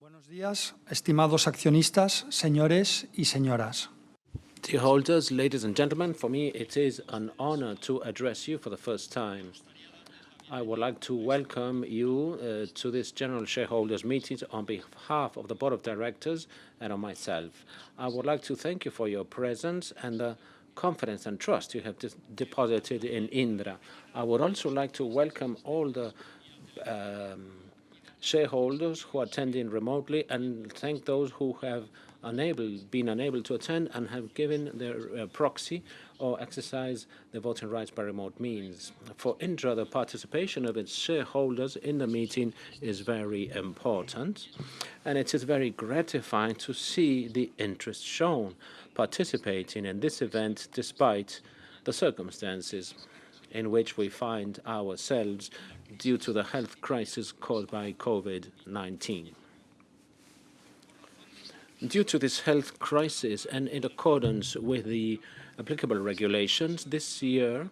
Buenos días, estimados accionistas, señores y señoras. Dear holders, ladies and gentlemen, for me it is an honor to address you for the first time. I would like to welcome you to this general shareholders meeting on behalf of the Board of Directors and on myself. I would like to thank you for your presence and the confidence and trust you have deposited in Indra. I would also like to welcome all the shareholders who are attending remotely and thank those who have been unable to attend and have given their proxy or exercise their voting rights by remote means. For Indra, the participation of its shareholders in the meeting is very important, and it is very gratifying to see the interest shown participating in this event despite the circumstances in which we find ourselves due to the health crisis caused by COVID-19. Due to this health crisis and in accordance with the applicable regulations, this year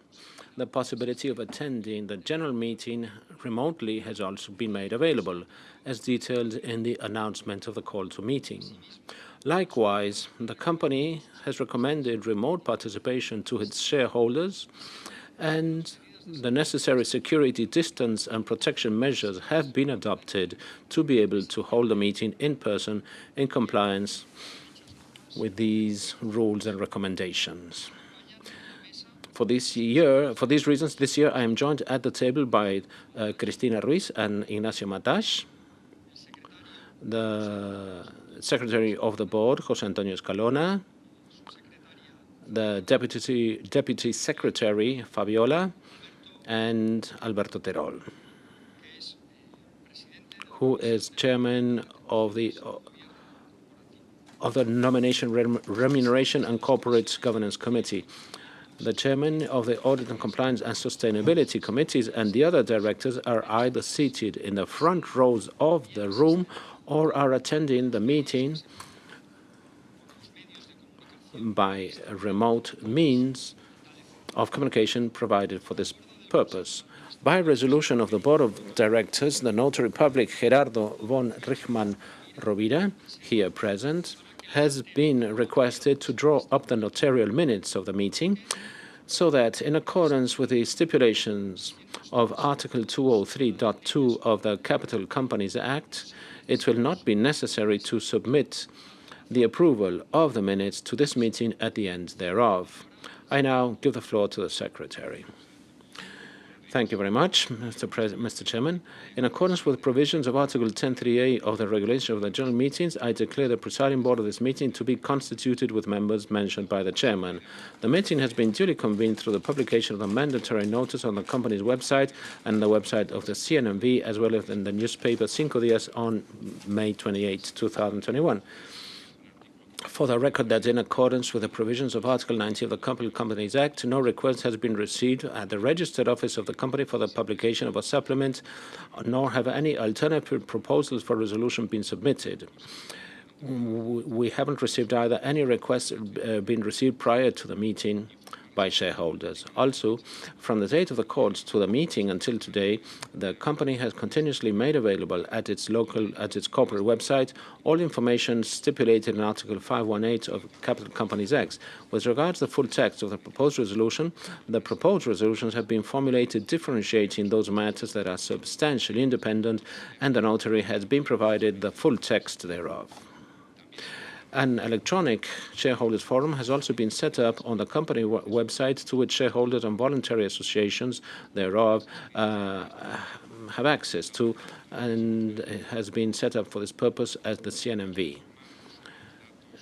the possibility of attending the general meeting remotely has also been made available, as detailed in the announcement of the call to meeting. Likewise, the company has recommended remote participation to its shareholders, and the necessary security distance and protection measures have been adopted to be able to hold the meeting in person in compliance with these rules and recommendations. For these reasons, this year I am joined at the table by Cristina Ruiz and Ignacio Mataix, the Secretary of the Board, José Antonio Escalona, the Deputy Secretary, Fabiola, and Alberto Terol, who is Chairman of the Nomination, Remuneration and Corporate Governance Committee, the Chairman of the Audit and Compliance and Sustainability Committees, and the other directors are either seated in the front rows of the room or are attending the meeting by remote means of communication provided for this purpose. By resolution of the Board of Directors, the Notary Public Gerardo von Richman Rovira, here present, has been requested to draw up the notarial minutes of the meeting so that, in accordance with the stipulations of Article 203.2 of the Capital Companies Act, it will not be necessary to submit the approval of the minutes to this meeting at the end thereof. I now give the floor to the Secretary. Thank you very much, Mr. Chairman. In accordance with provisions of Article 10.3a of the Regulation of the General Meetings, I declare the presiding board of this meeting to be constituted with members mentioned by the Chairman. The meeting has been duly convened through the publication of the mandatory notice on the company's website and the website of the CNMV, as well as in the newspaper Cinco Días on May 28, 2021. For the record that in accordance with the provisions of Article 90 of the Capital Companies Act, no request has been received at the registered office of the company for the publication of a supplement, nor have any alternative proposals for resolution been submitted. We haven't received either any requests been received prior to the meeting by shareholders. Also, from the date of the calls to the meeting until today, the company has continuously made available at its corporate website all information stipulated in Article 518 of Capital Companies Act. With regards to the full text of the proposed resolution, the proposed resolutions have been formulated differentiating those matters that are substantially independent, and the notary has been provided the full text thereof. An electronic shareholders forum has also been set up on the company website, to which shareholders and voluntary associations thereof have access to, and has been set up for this purpose at the CNMV.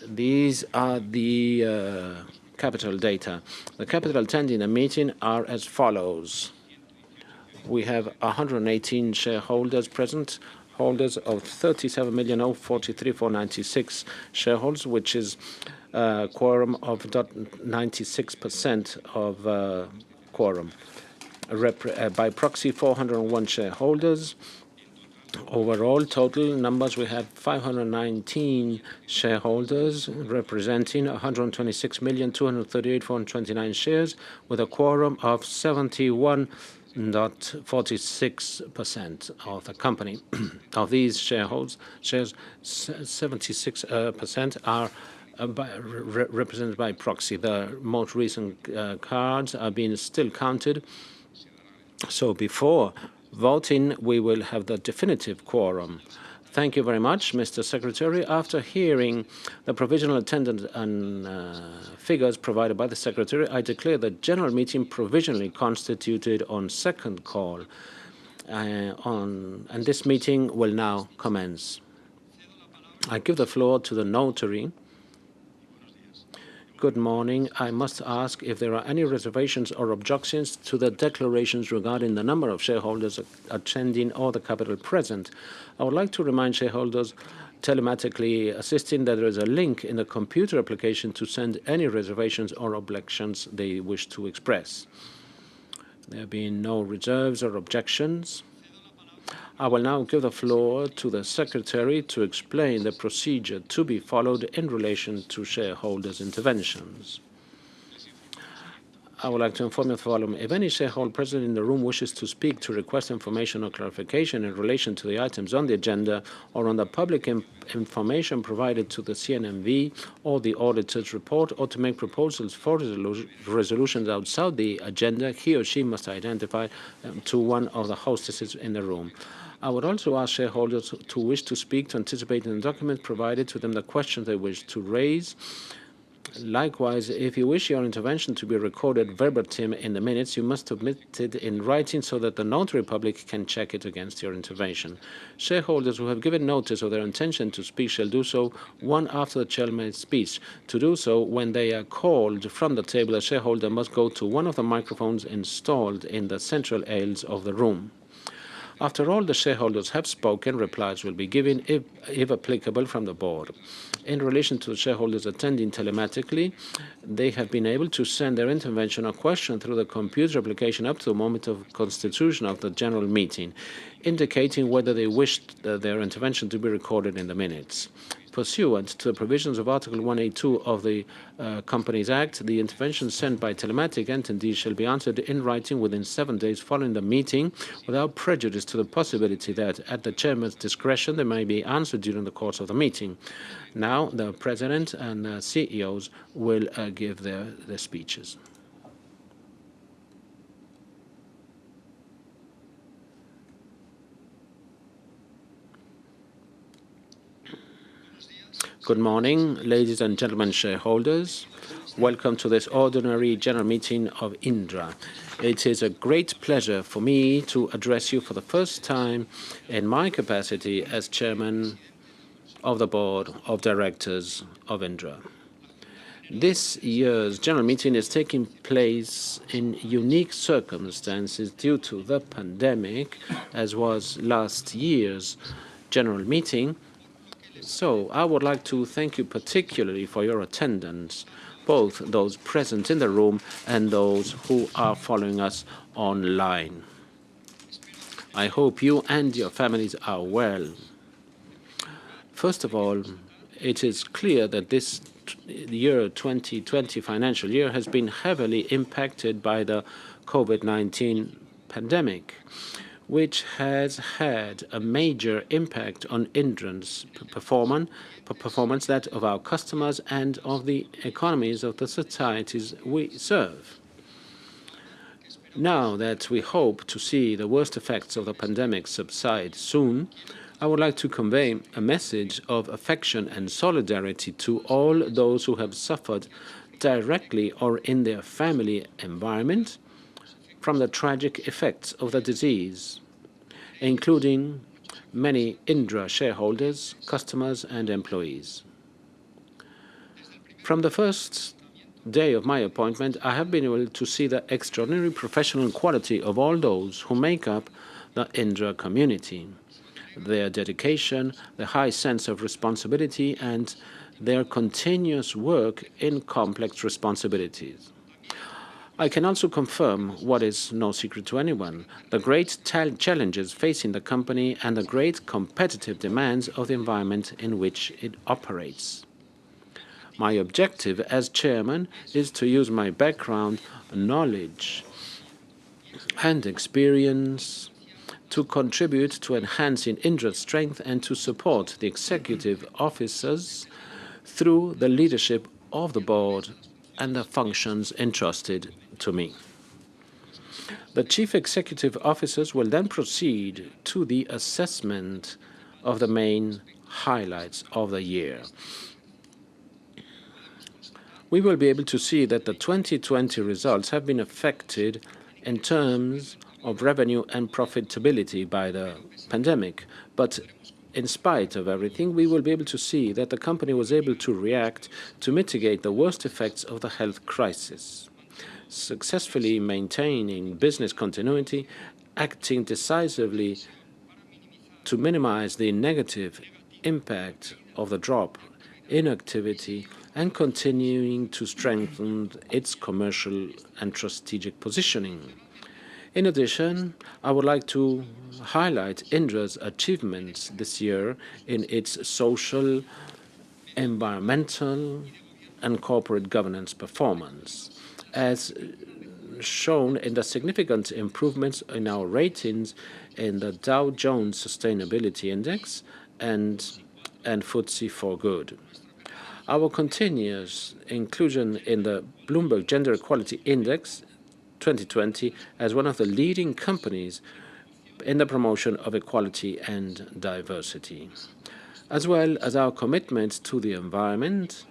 These are the capital data. The capital attending the meeting are as follows. We have 118 shareholders present, holders of 37,043,496 shareholders, which is a quorum of 96% of quorum. By proxy, 401 shareholders. Overall, total numbers, we have 519 shareholders representing 126,238,429 shares, with a quorum of 71 not 46% of the company. Of these shares, 76% are represented by proxy. The most recent cards are being still counted. So before voting, we will have the definitive quorum. Thank you very much, Mr. Secretary. After hearing the provisional attendance and figures provided by the Secretary, I declare the General Meeting provisionally constituted on second call. And this meeting will now commence. I give the floor to the notary. Good morning. I must ask if there are any reservations or objections to the declarations regarding the number of shareholders attending or the capital present. I would like to remind shareholders telematically assisting that there is a link in the computer application to send any reservations or objections they wish to express. There being no reserves or objections, I will now give the floor to the Secretary to explain the procedure to be followed in relation to shareholders' interventions. I would like to inform you of the following. If any shareholder present in the room wishes to speak to request information or clarification in relation to the items on the agenda or on the public information provided to the CNMV or the auditor's report, or to make proposals for resolutions outside the agenda, he or she must identify to one of the hostesses in the room. I would also ask shareholders who wish to speak to anticipate in the document provided to them the questions they wish to raise. Likewise, if you wish your intervention to be recorded verbatim in the minutes, you must submit it in writing so that the notary public can check it against your intervention. Shareholders who have given notice of their intention to speak shall do so one after the chairman's speech. To do so, when they are called from the table, a shareholder must go to one of the microphones installed in the central aisles of the room. After all the shareholders have spoken, replies will be given, if applicable, from the board. In relation to the shareholders attending telematically, they have been able to send their intervention or question through the computer application up to the moment of constitution of the general meeting, indicating whether they wished their intervention to be recorded in the minutes. Pursuant to the provisions of Article 182 of the Companies Act, the intervention sent by telematic entities shall be answered in writing within 7 days following the meeting, without prejudice to the possibility that, at the chairman's discretion, they may be answered during the course of the meeting. Now, the President and CEOs will give their speeches. Good morning, ladies and gentlemen shareholders. Welcome to this ordinary general meeting of Indra. It is a great pleasure for me to address you for the first time in my capacity as chairman of the board of directors of Indra. This year's general meeting is taking place in unique circumstances due to the pandemic, as was last year's general meeting. So I would like to thank you particularly for your attendance, both those present in the room and those who are following us online. I hope you and your families are well. First of all, it is clear that this year, 2020 financial year, has been heavily impacted by the COVID-19 pandemic, which has had a major impact on Indra's performance, that of our customers and of the economies of the societies we serve. Now that we hope to see the worst effects of the pandemic subside soon, I would like to convey a message of affection and solidarity to all those who have suffered directly or in their family environment from the tragic effects of the disease, including many Indra shareholders, customers, and employees. From the first day of my appointment, I have been able to see the extraordinary professional quality of all those who make up the Indra community, their dedication, the high sense of responsibility, and their continuous work in complex responsibilities. I can also confirm what is no secret to anyone, the great challenges facing the company and the great competitive demands of the environment in which it operates. My objective as chairman is to use my background, knowledge, and experience to contribute to enhancing Indra's strength and to support the executive officers through the leadership of the board and the functions entrusted to me. The chief executive officers will then proceed to the assessment of the main highlights of the year. We will be able to see that the 2020 results have been affected in terms of revenue and profitability by the pandemic, but in spite of everything, we will be able to see that the company was able to react to mitigate the worst effects of the health crisis, successfully maintaining business continuity, acting decisively to minimize the negative impact of the drop in activity, and continuing to strengthen its commercial and strategic positioning. In addition, I would like to highlight Indra's achievements this year in its social, environmental, and corporate governance performance, as shown in the significant improvements in our ratings in the Dow Jones Sustainability Index and FTSE4Good. Our continuous inclusion in the Bloomberg Gender Equality Index 2020 as one of the leading companies in the promotion of equality and diversity, as well as our commitment to the environment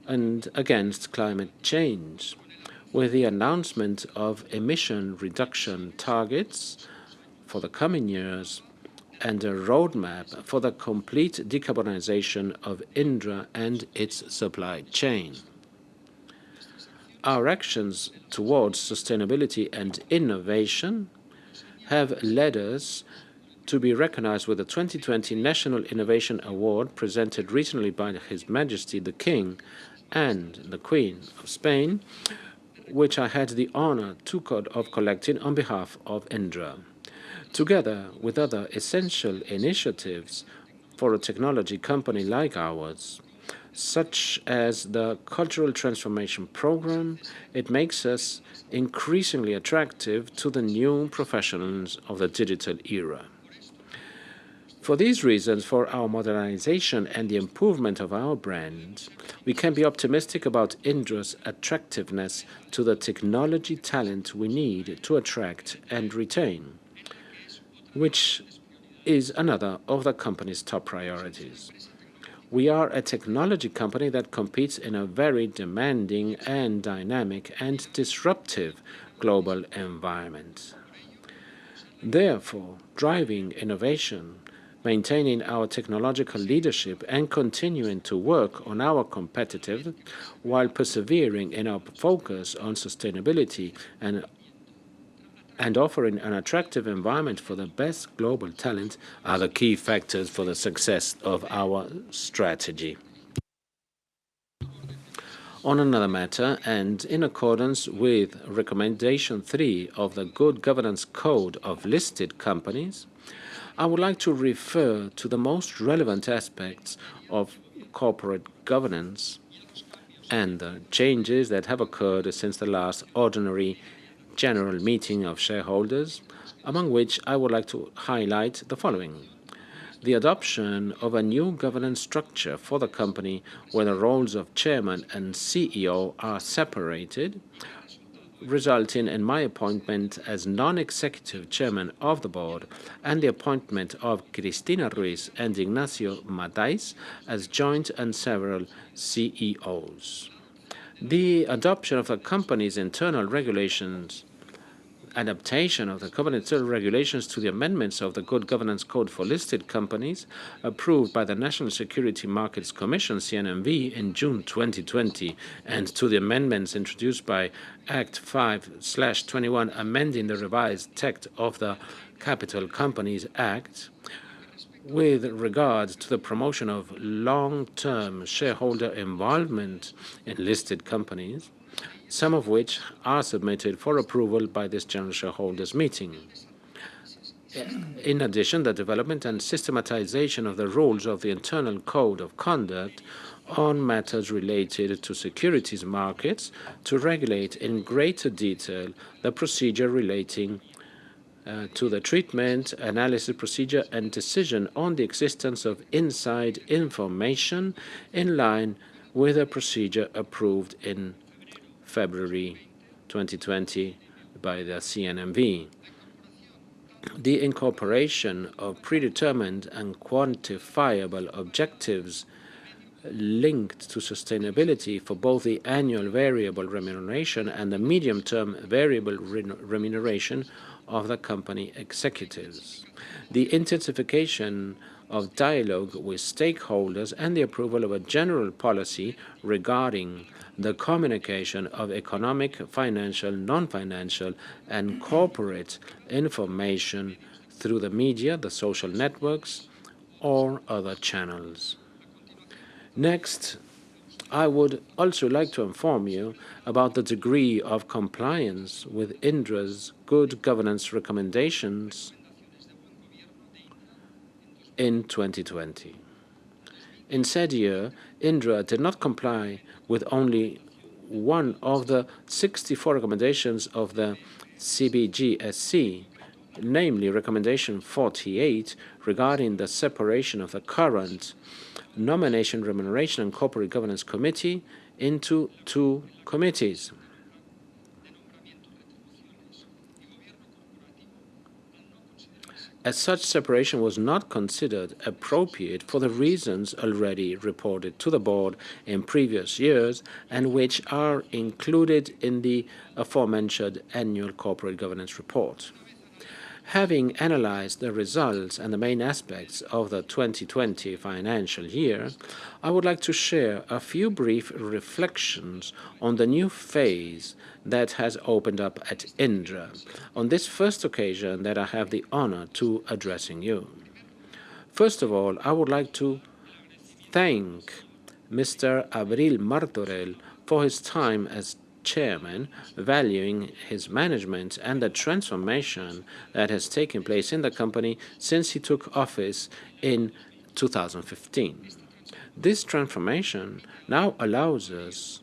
and against climate change, with the announcement of emission reduction targets for the coming years and a roadmap for the complete decarbonization of Indra and its supply chain. Our actions towards sustainability and innovation have led us to be recognized with the 2020 National Innovation Award presented recently by His Majesty the King and the Queen of Spain, which I had the honor of collecting on behalf of Indra, together with other essential initiatives for a technology company like ours, such as the Cultural Transformation Program. It makes us increasingly attractive to the new professionals of the digital era. For these reasons, for our modernization and the improvement of our brand, we can be optimistic about Indra's attractiveness to the technology talent we need to attract and retain, which is another of the company's top priorities. We are a technology company that competes in a very demanding and dynamic and disruptive global environment. Therefore, driving innovation, maintaining our technological leadership, and continuing to work on our competitiveness while persevering in our focus on sustainability and offering an attractive environment for the best global talent are the key factors for the success of our strategy. On another matter, and in accordance with Recommendation 3 of the Good Governance Code of Listed Companies, I would like to refer to the most relevant aspects of corporate governance and the changes that have occurred since the last ordinary general meeting of shareholders, among which I would like to highlight the following: the adoption of a new governance structure for the company where the roles of chairman and CEO are separated, resulting in my appointment as non-executive chairman of the board and the appointment of Cristina Ruiz and Ignacio Matais as joint and several CEOs. The adoption of the company's internal regulations, adaptation of the company's internal regulations to the amendments of the Good Governance Code for Listed Companies approved by the National Security Markets Commission, CNMV, in June 2020, and to the amendments introduced by Act 5/21 amending the revised text of the Capital Companies Act with regard to the promotion of long-term shareholder involvement in listed companies, some of which are submitted for approval by this General Shareholders Meeting. In addition, the development and systematization of the rules of the internal code of conduct on matters related to securities markets to regulate in greater detail the procedure relating to the treatment, analysis procedure, and decision on the existence of inside information in line with a procedure approved in February 2020 by the CNMV. The incorporation of predetermined and quantifiable objectives linked to sustainability for both the annual variable remuneration and the medium-term variable remuneration of the company executives. The intensification of dialogue with stakeholders and the approval of a general policy regarding the communication of economic, financial, non-financial, and corporate information through the media, the social networks, or other channels. Next, I would also like to inform you about the degree of compliance with Indra's good governance recommendations in 2020. In said year, Indra did not comply with only one of the 64 recommendations of the CBGSC, namely Recommendation 48 regarding the separation of the current Nomination, Remuneration and Corporate Governance Committee into two committees. As such separation was not considered appropriate for the reasons already reported to the board in previous years and which are included in the aforementioned annual corporate governance report. Having analyzed the results and the main aspects of the 2020 financial year, I would like to share a few brief reflections on the new phase that has opened up at Indra, on this first occasion that I have the honor to addressing you. First of all, I would like to thank Mr. Abril Martorell for his time as chairman, valuing his management and the transformation that has taken place in the company since he took office in 2015. This transformation now allows us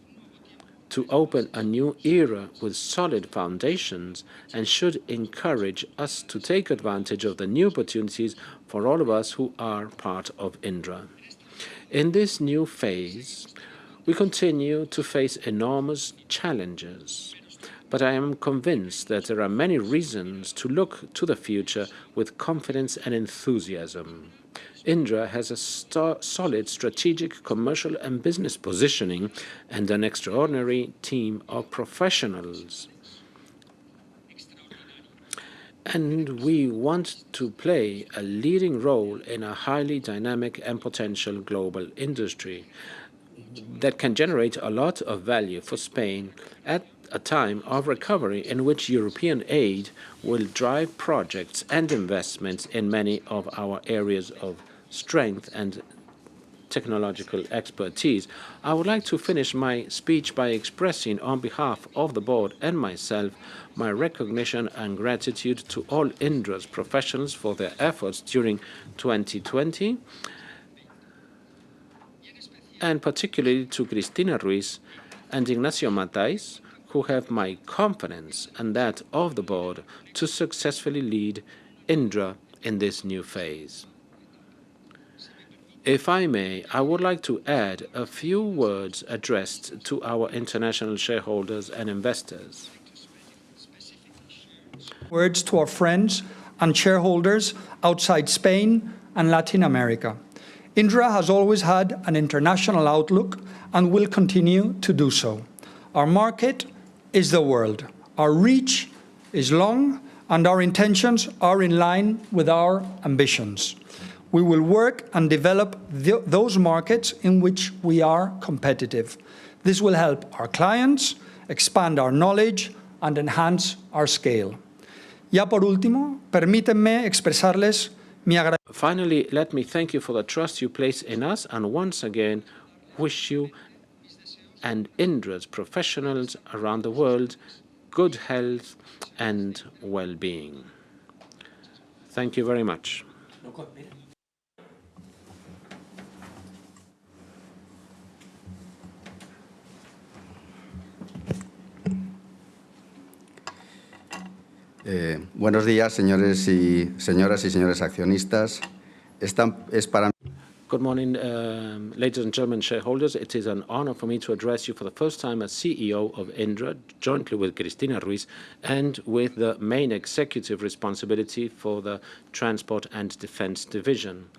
to open a new era with solid foundations and should encourage us to take advantage of the new opportunities for all of us who are part of Indra. In this new phase, we continue to face enormous challenges, but I am convinced that there are many reasons to look to the future with confidence and enthusiasm. Indra has a solid strategic, commercial, and business positioning and an extraordinary team of professionals. And we want to play a leading role in a highly dynamic and potential global industry that can generate a lot of value for Spain at a time of recovery in which European aid will drive projects and investments in many of our areas of strength and technological expertise. I would like to finish my speech by expressing on behalf of the board and myself my recognition and gratitude to all Indra's professionals for their efforts during 2020, and particularly to Cristina Ruiz and Ignacio Matais, who have my confidence and that of the board to successfully lead Indra in this new phase. If I may, I would like to add a few words addressed to our international shareholders and investors. Words to our friends and shareholders outside Spain and Latin America. Indra has always had an international outlook and will continue to do so. Our market is the world. Our reach is long, and our intentions are in line with our ambitions. We will work and develop those markets in which we are competitive. This will help our clients, expand our knowledge, and enhance our scale. Ya por último, permítanme expresarles mi agradecimiento. Finally, let me thank you for the trust you place in us and once again wish you and Indra's professionals around the world good health and well-being. Thank you very much. Buenos días, señores y señores accionistas. Es para Good morning, ladies and gentlemen shareholders. It is an honor for me to address you for the first time as CEO of Indra, jointly with Cristina Ruiz and with the main executive responsibility for the Transport and Defense Division.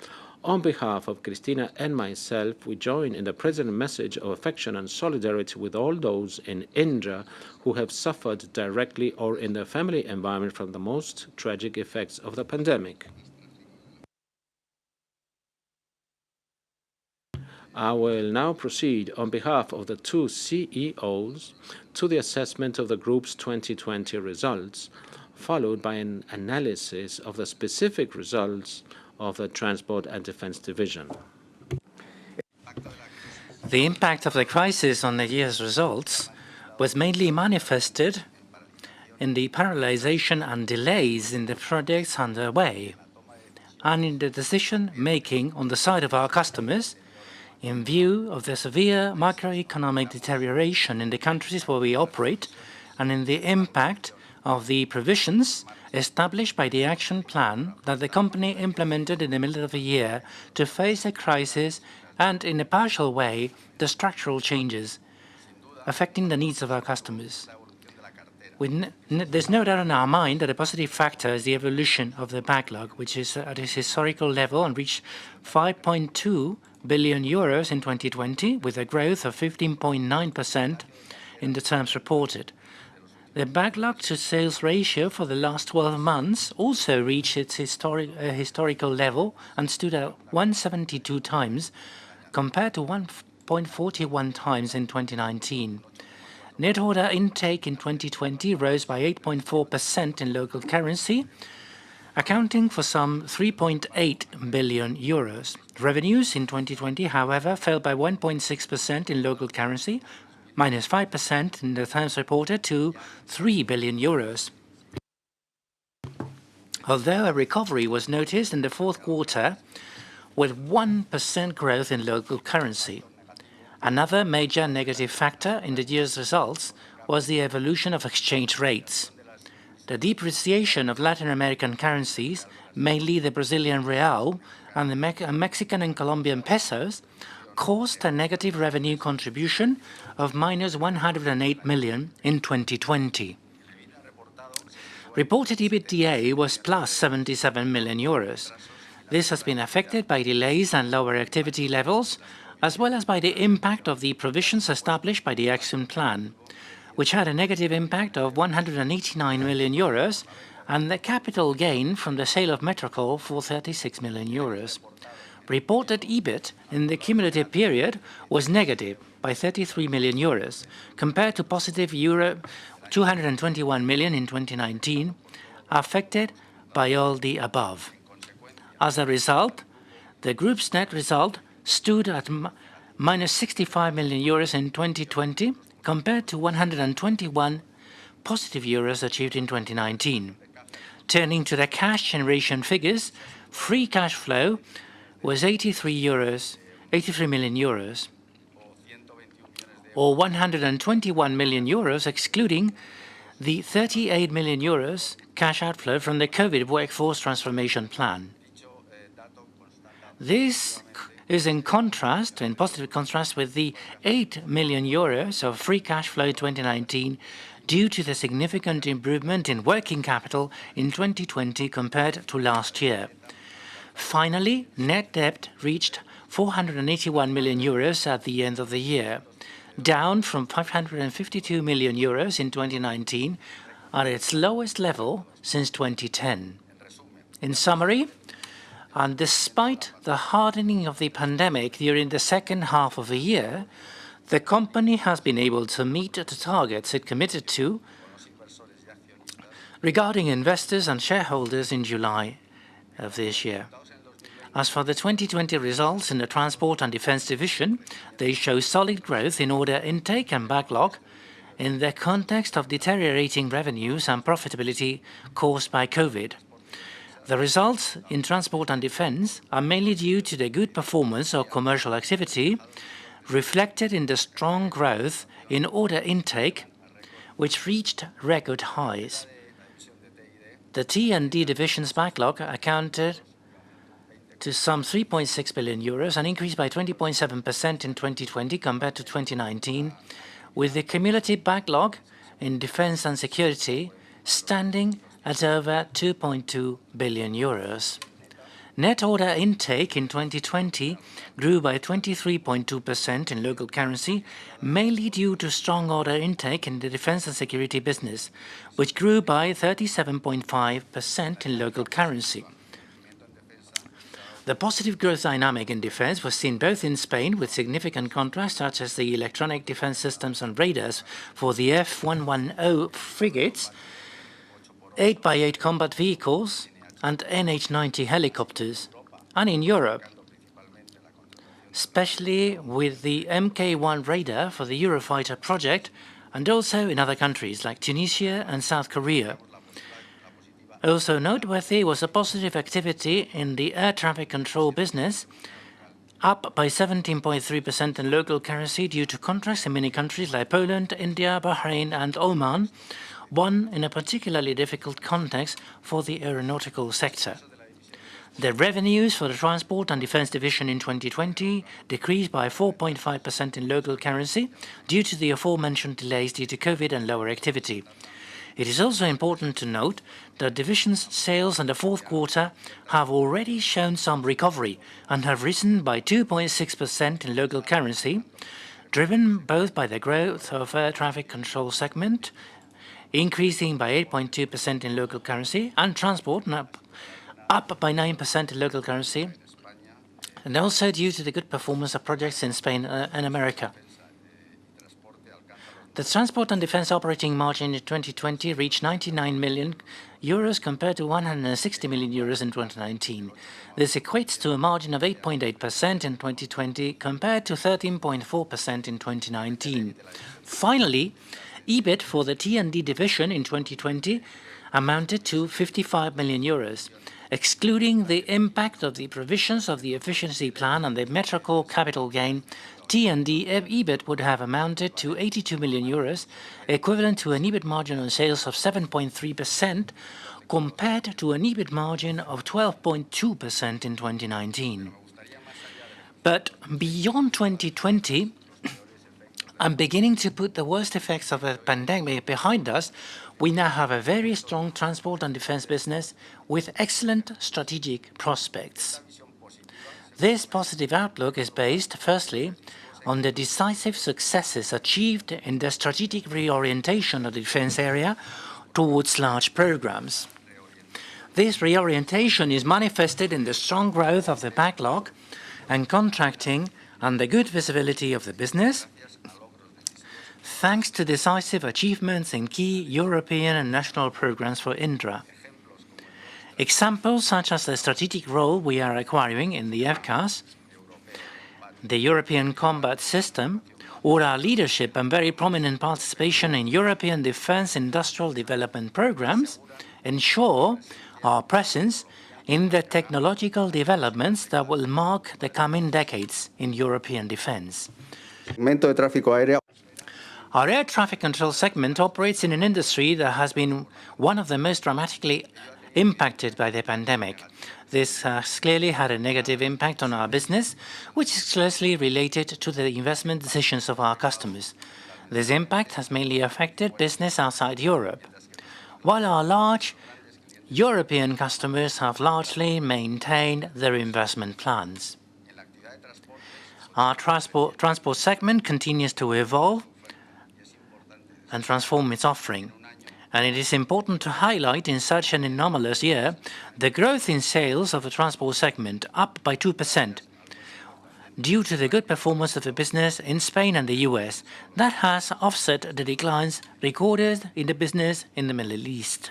On behalf of Cristina and myself, we join in the present message of affection and solidarity with all those in Indra who have suffered directly or in their family environment from the most tragic effects of the pandemic. I will now proceed on behalf of the two CEOs to the assessment of the group's 2020 results, followed by an analysis of the specific results of the Transport and Defense Division. The impact of the crisis on the year's results was mainly manifested in the parallelization and delays in the projects underway, and in the decision-making on the side of our customers in view of the severe macroeconomic deterioration in the countries where we operate and in the impact of the provisions established by the action plan that the company implemented in the middle of the year to face the crisis and, in a partial way, the structural changes affecting the needs of our customers. There's no doubt in our mind that a positive factor is the evolution of the backlog, which is at its historical level and reached 5.2 billion euros in 2020, with a growth of 15.9% in the terms reported. The backlog to sales ratio for the last 12 months also reached its historical level and stood at 1.72 times, compared to 1.41 times in 2019. Net order intake in 2020 rose by 8.4% in local currency, accounting for some 3.8 billion euros. Revenues in 2020, however, fell by 1.6% in local currency, minus 5% in the terms reported, to 3 billion euros. Although a recovery was noticed in the fourth quarter, with 1% growth in local currency. Another major negative factor in the year's results was the evolution of exchange rates. The depreciation of Latin American currencies, mainly the Brazilian real and the Mexican and Colombian pesos, caused a negative revenue contribution of minus 108 million in 2020. Reported EBITDA was plus 77 million euros. This has been affected by delays and lower activity levels, as well as by the impact of the provisions established by the action plan, which had a negative impact of 189 million euros, and the capital gain from the sale of Metrocall for 36 million euros. Reported EBIT in the cumulative period was negative by 33 million euros, compared to positive euro 221 million in 2019, affected by all the above. As a result, the group's net result stood at minus 65 million euros in 2020, compared to 121 positive euros achieved in 2019. Turning to the cash generation figures, free cash flow was 83 million euros, or 121 million euros, excluding the 38 million euros cash outflow from the COVID workforce transformation plan. This is in positive contrast with the 8 million euros of free cash flow in 2019 due to the significant improvement in working capital in 2020 compared to last year. Finally, net debt reached 481 million euros at the end of the year, down from 552 million euros in 2019, at its lowest level since 2010. In summary, and despite the hardening of the pandemic during the second half of the year, the company has been able to meet the targets it committed to regarding investors and shareholders in July of this year. As for the 2020 results in the Transport and Defense Division, they show solid growth in order intake and backlog in the context of deteriorating revenues and profitability caused by COVID. The results in transport and defense are mainly due to the good performance of commercial activity, reflected in the strong growth in order intake, which reached record highs. The T&D division's backlog accounted to some 3.6 billion euros, an increase by 20.7% in 2020 compared to 2019, with the cumulative backlog in defense and security standing at over 2.2 billion euros. Net order intake in 2020 grew by 23.2% in local currency, mainly due to strong order intake in the defense and security business, which grew by 37.5% in local currency. The positive growth dynamic in defense was seen both in Spain, with significant contracts such as the electronic defense systems and radars for the F-110 frigates, 8x8 combat vehicles, and NH-90 helicopters, and in Europe, especially with the Mk1 radar for the Eurofighter project, and also in other countries like Tunisia and South Korea. Also noteworthy was a positive activity in the air traffic control business, up by 17.3% in local currency due to contracts in many countries like Poland, India, Bahrain, and Oman, won in a particularly difficult context for the aeronautical sector. The revenues for the Transport and Defense Division in 2020 decreased by 4.5% in local currency due to the aforementioned delays due to COVID and lower activity. It is also important to note that division's sales in the fourth quarter have already shown some recovery and have risen by 2.6% in local currency, driven both by the growth of air traffic control segment, increasing by 8.2% in local currency, and transport up by 9% in local currency, and also due to the good performance of projects in Spain and America. The transport and defense operating margin in 2020 reached 99 million euros compared to 160 million euros in 2019. This equates to a margin of 8.8% in 2020 compared to 13.4% in 2019. Finally, EBIT for the T&D division in 2020 amounted to 55 million euros. Excluding the impact of the provisions of the efficiency plan and the metrical capital gain, T&D EBIT would have amounted to 82 million euros, equivalent to an EBIT margin on sales of 7.3%, compared to an EBIT margin of 12.2% in 2019. But beyond 2020, and beginning to put the worst effects of the pandemic behind us, we now have a very strong transport and defense business with excellent strategic prospects. This positive outlook is based, firstly, on the decisive successes achieved in the strategic reorientation of the defense area towards large programs. This reorientation is manifested in the strong growth of the backlog and contracting and the good visibility of the business, thanks to decisive achievements in key European and national programs for Indra. Examples such as the strategic role we are acquiring in the FCAS, the European Combat System, or our leadership and very prominent participation in European defense industrial development programs ensure our presence in the technological developments that will mark the coming decades in European defense. Our air traffic control segment operates in an industry that has been one of the most dramatically impacted by the pandemic. This has clearly had a negative impact on our business, which is closely related to the investment decisions of our customers. This impact has mainly affected business outside Europe, while our large European customers have largely maintained their investment plans. Our transport segment continues to evolve and transform its offering. And it is important to highlight in such an anomalous year the growth in sales of the transport segment, up by 2%, due to the good performance of the business in Spain and the US, that has offset the declines recorded in the business in the Middle East.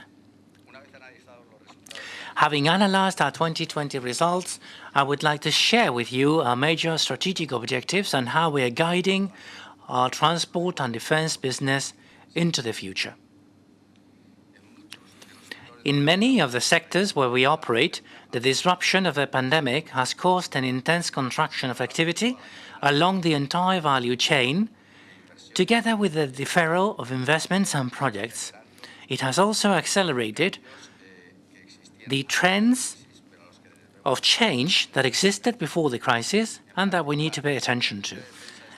Having analyzed our 2020 results, I would like to share with you our major strategic objectives and how we are guiding our transport and defense business into the future. In many of the sectors where we operate, the disruption of the pandemic has caused an intense contraction of activity along the entire value chain, together with the deferral of investments and projects. It has also accelerated the trends of change that existed before the crisis and that we need to pay attention to.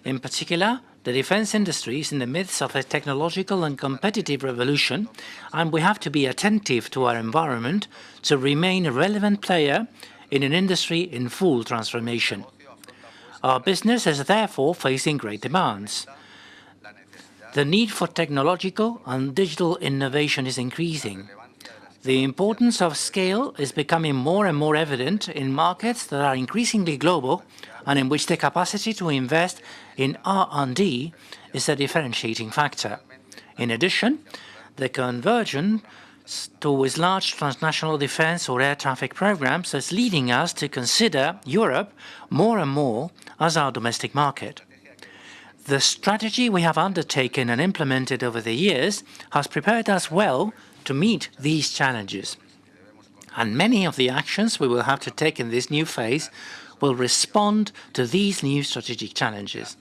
In particular, the defense industry is in the midst of a technological and competitive revolution, and we have to be attentive to our environment to remain a relevant player in an industry in full transformation. Our business is therefore facing great demands. The need for technological and digital innovation is increasing. The importance of scale is becoming more and more evident in markets that are increasingly global and in which the capacity to invest in R&D is a differentiating factor. In addition, the convergence towards large transnational defense or air traffic programs is leading us to consider Europe more and more as our domestic market. The strategy we have undertaken and implemented over the years has prepared us well to meet these challenges. And many of the actions we will have to take in this new phase will respond to these new strategic challenges.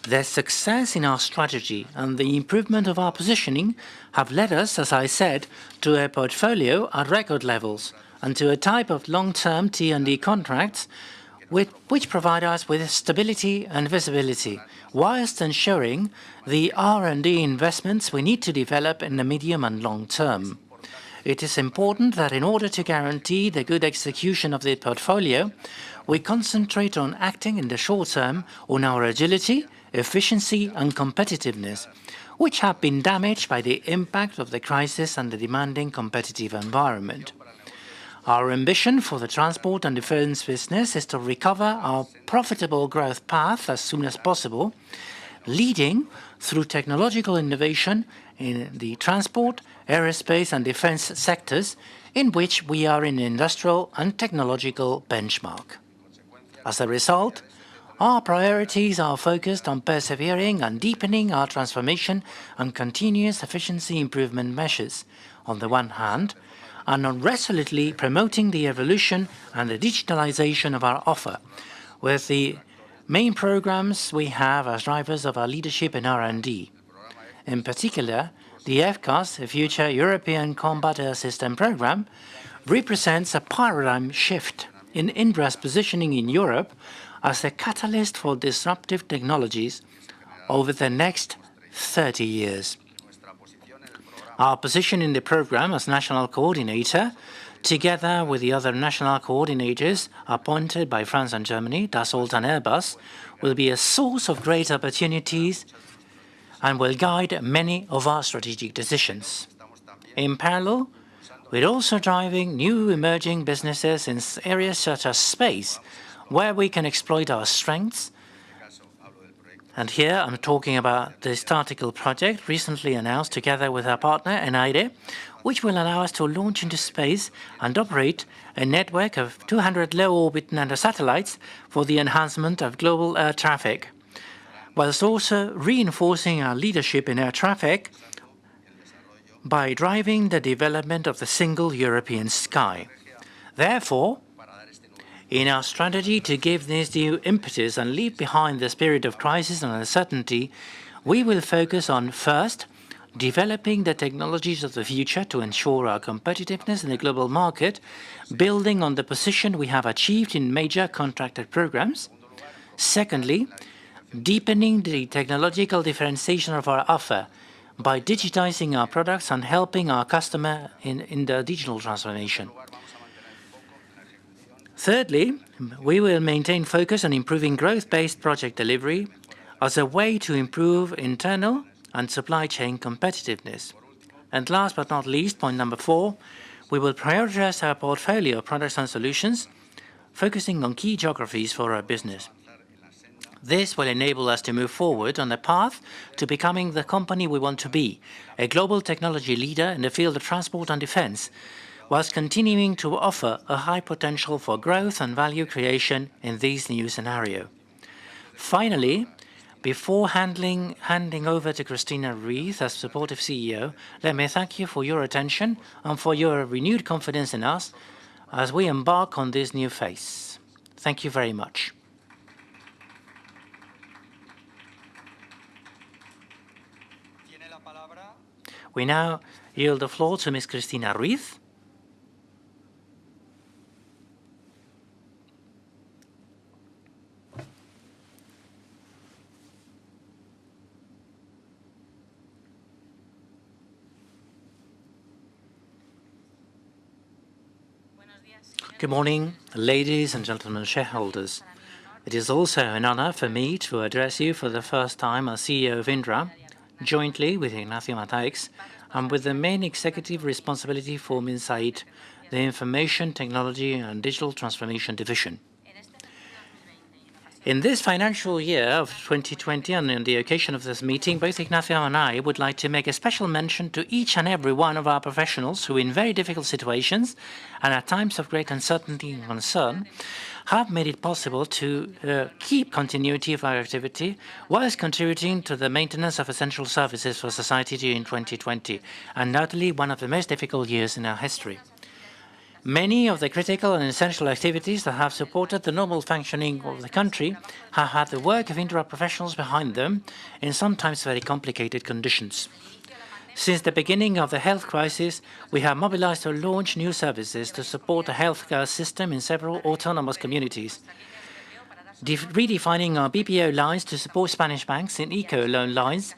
The success in our strategy and the improvement of our positioning have led us, as I said, to a portfolio at record levels and to a type of long-term T&D contracts which provide us with stability and visibility, whilst ensuring the R&D investments we need to develop in the medium and long term. It is important that in order to guarantee the good execution of the portfolio, we concentrate on acting in the short term on our agility, efficiency and competitiveness, which have been damaged by the impact of the crisis and the demanding competitive environment. Our ambition for the transport and defense business is to recover our profitable growth path as soon as possible, leading through technological innovation in the transport, aerospace and defense sectors in which we are an industrial and technological benchmark. As a result, our priorities are focused on persevering and deepening our transformation and continuous efficiency improvement measures, on the one hand, and on resolutely promoting the evolution and the digitalization of our offer, with the main programs we have as drivers of our leadership in R&D. In particular, the FCAS, the Future European Combat Air System program, represents a paradigm shift in Indra's positioning in Europe as a catalyst for disruptive technologies over the next 30 years. Our position in the program as national coordinator, together with the other national coordinators appointed by France and Germany, Dassault and Airbus, will be a source of great opportunities and will guide many of our strategic decisions. In parallel, we're also driving new emerging businesses in areas such as space, where we can exploit our strengths. And here I'm talking about the Starticle project recently announced together with our partner Enaire, which will allow us to launch into space and operate a network of 200 low-orbit nanosatellites for the enhancement of global air traffic, whilst also reinforcing our leadership in air traffic by driving the development of the single European sky. Therefore, in our strategy to give this new impetus and leave behind the spirit of crisis and uncertainty, we will focus on, first, developing the technologies of the future to ensure our competitiveness in the global market, building on the position we have achieved in major contracted programs. Secondly, deepening the technological differentiation of our offer by digitizing our products and helping our customer in the digital transformation. Thirdly, we will maintain focus on improving growth-based project delivery as a way to improve internal and supply chain competitiveness. And last but not least, point number 4, we will prioritize our portfolio of products and solutions, focusing on key geographies for our business. This will enable us to move forward on the path to becoming the company we want to be, a global technology leader in the field of transport and defense, whilst continuing to offer a high potential for growth and value creation in this new scenario. Finally, Before handing over to Cristina Ruiz as supportive CEO, let me thank you for your attention and for your renewed confidence in us as we embark on this new phase. Thank you very much. We now yield the floor to Ms. Cristina Ruiz. Good morning, ladies and gentlemen shareholders. It is also an honor for me to address you for the first time as CEO of Indra, jointly with Ignacio Mataix, and with the main executive responsibility for Minsait, the Information Technology and Digital Transformation Division. In this financial year of 2020 and on the occasion of this meeting, both Ignacio and I would like to make a special mention to each and every one of our professionals who in very difficult situations and at times of great uncertainty and concern have made it possible to keep continuity of our activity whilst contributing to the maintenance of essential services for society during 2020, undoubtedly one of the most difficult years in our history. Many of the critical and essential activities that have supported the normal functioning of the country have had the work of Indra professionals behind them in sometimes very complicated conditions. Since the beginning of the health crisis, we have mobilized to launch new services to support the healthcare system in several autonomous communities, redefining our BPO lines to support Spanish banks in eco-loan lines,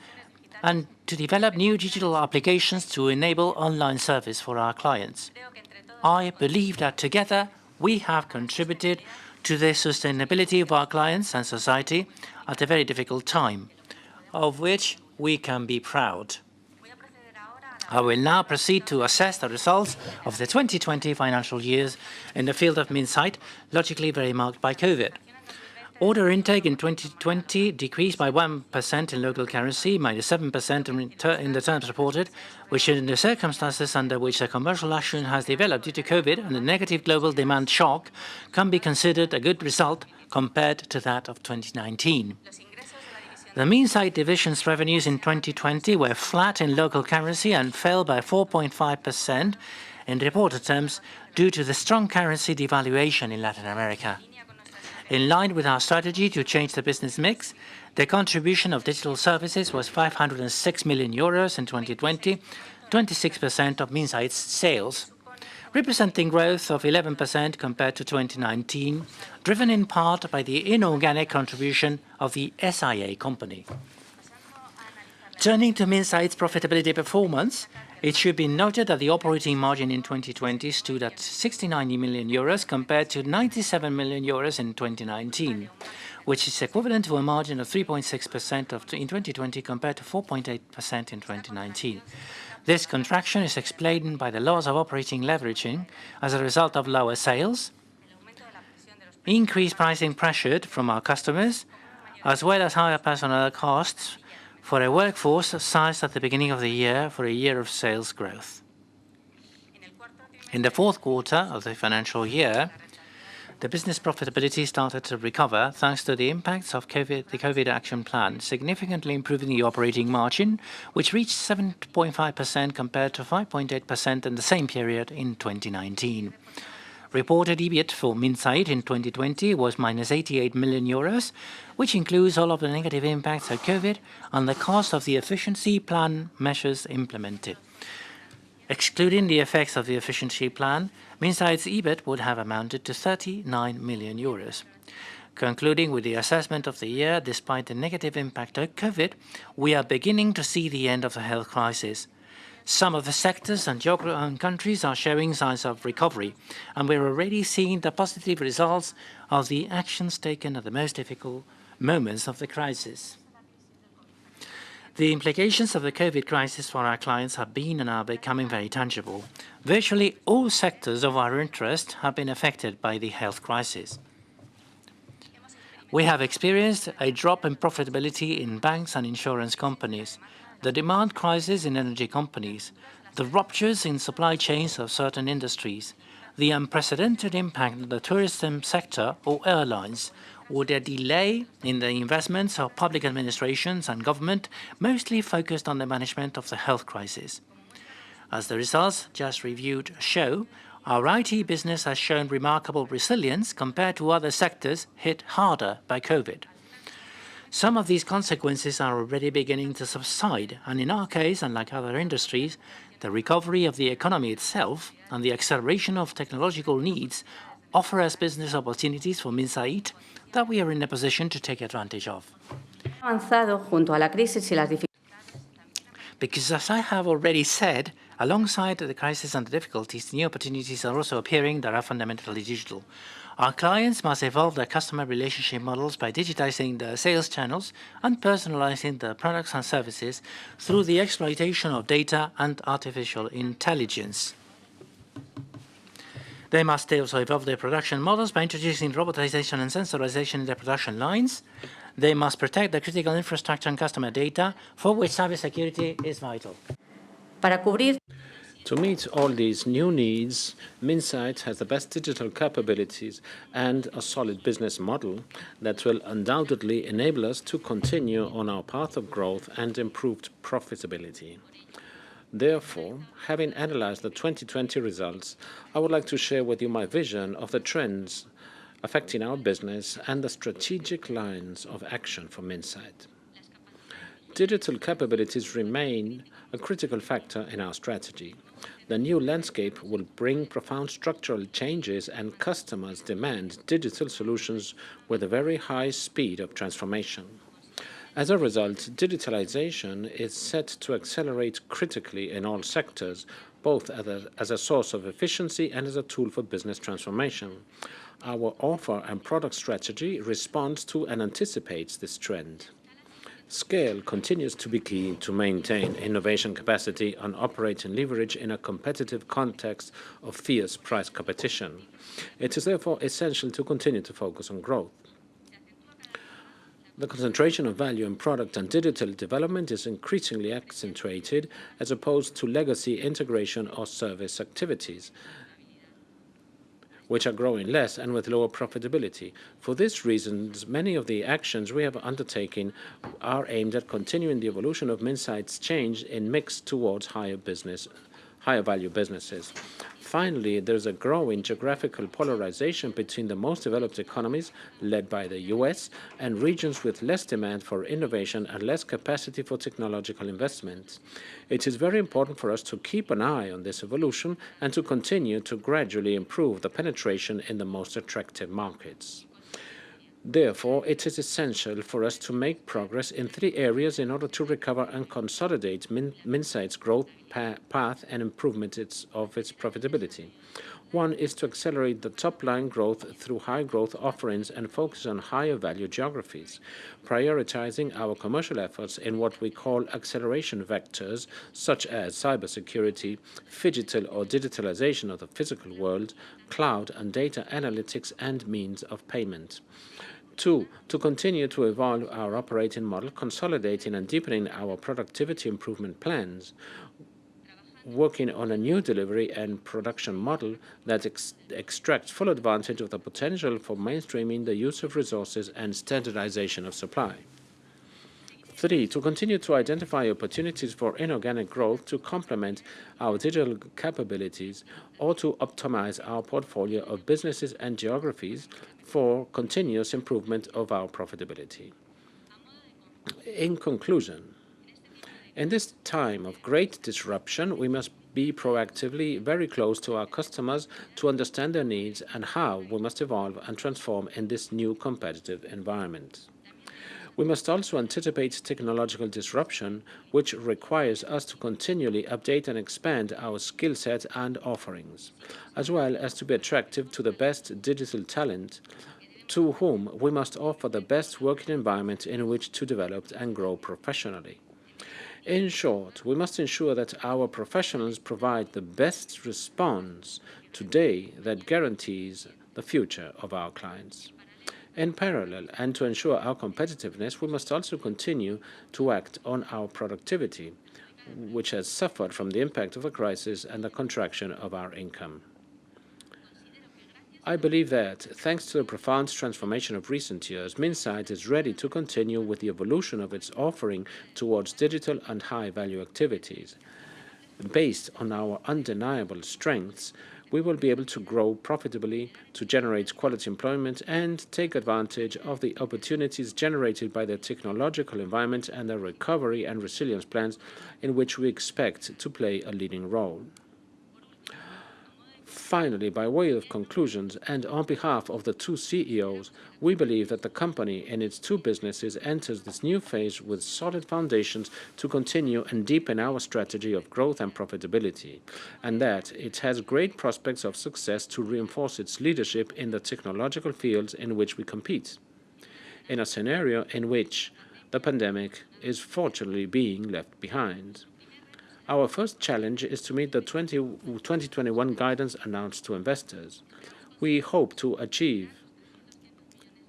and to develop new digital applications to enable online service for our clients. I believe that together we have contributed to the sustainability of our clients and society at a very difficult time, of which we can be proud. I will now proceed to assess the results of the 2020 financial years in the field of Minsait, logically very marked by COVID. Order intake in 2020 decreased by 1% in local currency, minus 7% in the terms reported, which in the circumstances under which a commercial action has developed due to COVID and a negative global demand shock can be considered a good result compared to that of 2019. The Minsait division's revenues in 2020 were flat in local currency and fell by 4.5% in reported terms due to the strong currency devaluation in Latin America. In line with our strategy to change the business mix, the contribution of digital services was 506 million euros in 2020, 26% of Minsait's sales, representing growth of 11% compared to 2019, driven in part by the inorganic contribution of the Assay company. Turning to Minsait's profitability performance, it should be noted that the operating margin in 2020 stood at 69 million euros compared to 97 million euros in 2019, which is equivalent to a margin of 3.6% in 2020 compared to 4.8% in 2019. This contraction is explained by the loss of operating leveraging as a result of lower sales, increased pricing pressure from our customers, as well as higher personnel costs for a workforce sized at the beginning of the year for a year of sales growth. In the fourth quarter of the financial year, the business profitability started to recover thanks to the impacts of the COVID action plan, significantly improving the operating margin, which reached 7.5% compared to 5.8% in the same period in 2019. Reported EBIT for Minsait in 2020 was minus 88 million euros, which includes all of the negative impacts of COVID and the cost of the efficiency plan measures implemented. Excluding the effects of the efficiency plan, Minsait's EBIT would have amounted to 39 million euros. Concluding with the assessment of the year, despite the negative impact of COVID, we are beginning to see the end of the health crisis. Some of the sectors and countries are showing signs of recovery, and we're already seeing the positive results of the actions taken at the most difficult moments of the crisis. The implications of the COVID crisis for our clients have been and are becoming very tangible. Virtually all sectors of our interest have been affected by the health crisis. We have experienced a drop in profitability in banks and insurance companies, the demand crisis in energy companies, the ruptures in supply chains of certain industries, the unprecedented impact on the tourism sector or airlines, would a delay in the investments of public administrations and government, mostly focused on the management of the health crisis. As the results just reviewed show, our IT business has shown remarkable resilience compared to other sectors hit harder by COVID. Some of these consequences are already beginning to subside, and in our case, unlike other industries, the recovery of the economy itself and the acceleration of technological needs offer us business opportunities for Minsait that we are in a position to take advantage of. Because as I have already said, alongside the crisis and the difficulties, new opportunities are also appearing that are fundamentally digital. Our clients must evolve their customer relationship models by digitizing their sales channels and personalizing their products and services through the exploitation of data and artificial intelligence. They must also evolve their production models by introducing robotization and sensorization in their production lines. They must protect the critical infrastructure and customer data, for which cybersecurity is vital. To meet all these new needs, Minsait has the best digital capabilities and a solid business model that will undoubtedly enable us to continue on our path of growth and improved profitability. Therefore, having analyzed the 2020 results, I would like to share with you my vision of the trends affecting our business and the strategic lines of action for Minsait. Digital capabilities remain a critical factor in our strategy. The new landscape will bring profound structural changes, and customers demand digital solutions with a very high speed of transformation. As a result, digitalization is set to accelerate critically in all sectors, both as a source of efficiency and as a tool for business transformation. Our offer and product strategy responds to and anticipates this trend. Scale continues to be key to maintain innovation capacity and operating leverage in a competitive context of fierce price competition. It is therefore essential to continue to focus on growth. The concentration of value in product and digital development is increasingly accentuated as opposed to legacy integration or service activities, which are growing less and with lower profitability. For these reasons, many of the actions we have undertaken are aimed at continuing the evolution of Minsait's change in mix towards higher value businesses. Finally, there's a growing geographical polarization between the most developed economies, led by the US, and regions with less demand for innovation and less capacity for technological investment. It is very important for us to keep an eye on this evolution and to continue to gradually improve the penetration in the most attractive markets. Therefore, it is essential for us to make progress in 3 areas in order to recover and consolidate Minsait's growth path and improvement of its profitability. One is to accelerate the top-line growth through high-growth offerings and focus on higher-value geographies, prioritizing our commercial efforts in what we call acceleration vectors, such as cybersecurity, phygital or digitalization of the physical world, cloud and data analytics, and means of payment. 2, to continue to evolve our operating model, consolidating and deepening our productivity improvement plans, working on a new delivery and production model that extracts full advantage of the potential for mainstreaming the use of resources and standardization of supply. 3, to continue to identify opportunities for inorganic growth to complement our digital capabilities or to optimize our portfolio of businesses and geographies for continuous improvement of our profitability. In conclusion, in this time of great disruption, we must be proactively very close to our customers to understand their needs and how we must evolve and transform in this new competitive environment. We must also anticipate technological disruption, which requires us to continually update and expand our skill set and offerings, as well as to be attractive to the best digital talent, to whom we must offer the best working environment in which to develop and grow professionally. In short, we must ensure that our professionals provide the best response today that guarantees the future of our clients. In parallel, and to ensure our competitiveness, we must also continue to act on our productivity, which has suffered from the impact of the crisis and the contraction of our income. I believe that, thanks to the profound transformation of recent years, Minsait is ready to continue with the evolution of its offering towards digital and high-value activities. Based on our undeniable strengths, we will be able to grow profitably, to generate quality employment, and take advantage of the opportunities generated by the technological environment and the recovery and resilience plans in which we expect to play a leading role. Finally, by way of conclusions and on behalf of the two CEOs, we believe that the company and its two businesses enters this new phase with solid foundations to continue and deepen our strategy of growth and profitability, and that it has great prospects of success to reinforce its leadership in the technological fields in which we compete, in a scenario in which the pandemic is fortunately being left behind. Our first challenge is to meet the 2021 guidance announced to investors. We hope to achieve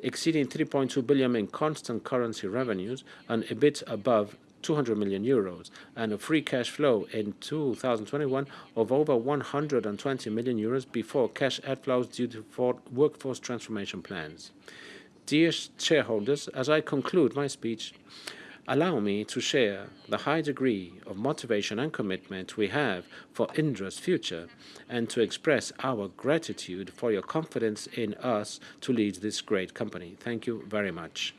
exceeding 3.2 billion in constant currency revenues, an EBIT above 200 million euros, and a free cash flow in 2021 of over 120 million euros before cash outflows due to workforce transformation plans. Dear shareholders, as I conclude my speech, allow me to share the high degree of motivation and commitment we have for Indra's future and to express our gratitude for your confidence in us to lead this great company. Thank you very much.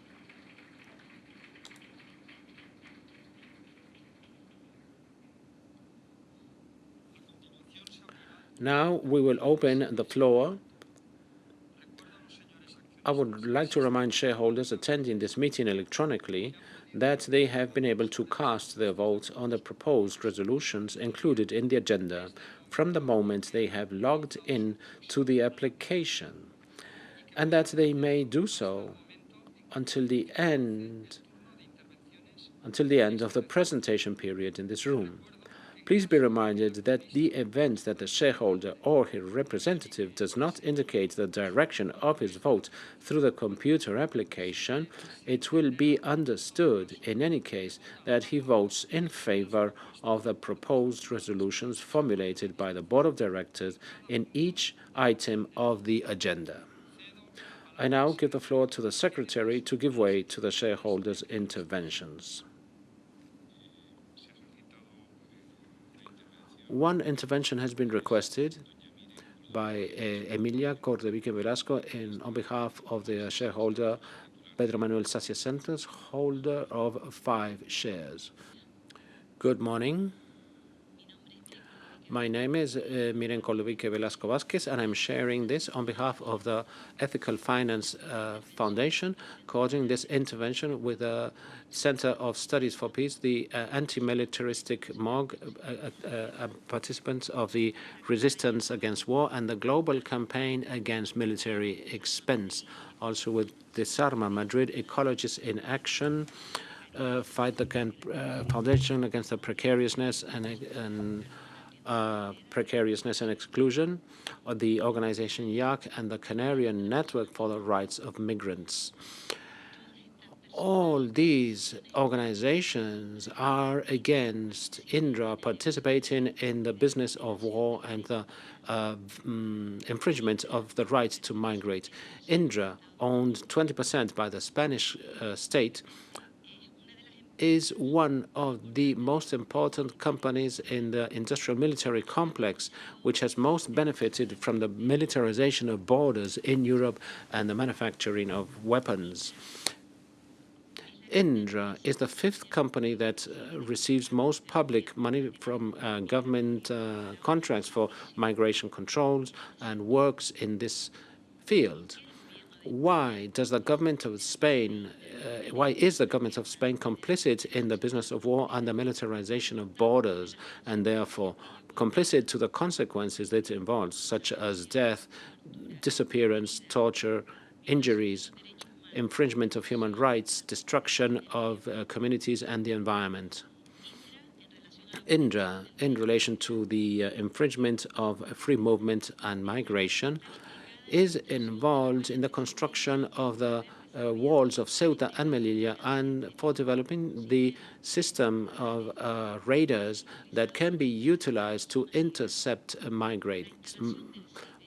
Now we will open the floor. I would like to remind shareholders attending this meeting electronically that they have been able to cast their vote on the proposed resolutions included in the agenda from the moment they have logged in to the application, and that they may do so until the end of the presentation period in this room. Please be reminded that the event that the shareholder or his representative does not indicate the direction of his vote through the computer application, it will be understood in any case that he votes in favor of the proposed resolutions formulated by the Board of Directors in each item of the agenda. I now give the floor to the Secretary to give way to the shareholders' interventions. One intervention has been requested by Emilia Cordevique Velasco on behalf of the shareholder Pedro Manuel Sacia Santos, holder of 5 shares. Good morning. My name is Miren Cordevique Velasco Vázquez, and I'm sharing this on behalf of the Ethical Finance Foundation, coordinating this intervention with the Center of Studies for Peace, the anti-militaristic MOG, participants of the Resistance Against War, and the Global Campaign Against Military Expense. Also with Desarma Madrid, Ecologists in Action, Fight the Foundation Against the Precariousness and Exclusion, or the organization YAC, and the Canarian Network for the Rights of Migrants. All these organizations are against Indra participating in the business of war and the infringement of the right to migrate. Indra, owned 20% by the Spanish state, is one of the most important companies in the industrial military complex, which has most benefited from the militarization of borders in Europe and the manufacturing of weapons. Indra is the 5th company that receives most public money from government contracts for migration controls and works in this field. Why is the government of Spain complicit in the business of war and the militarization of borders, and therefore complicit to the consequences that it involves, such as death, disappearance, torture, injuries, infringement of human rights, destruction of communities and the environment? Indra, in relation to the infringement of free movement and migration, is involved in the construction of the walls of Ceuta and Melilla and for developing the system of radars that can be utilized to intercept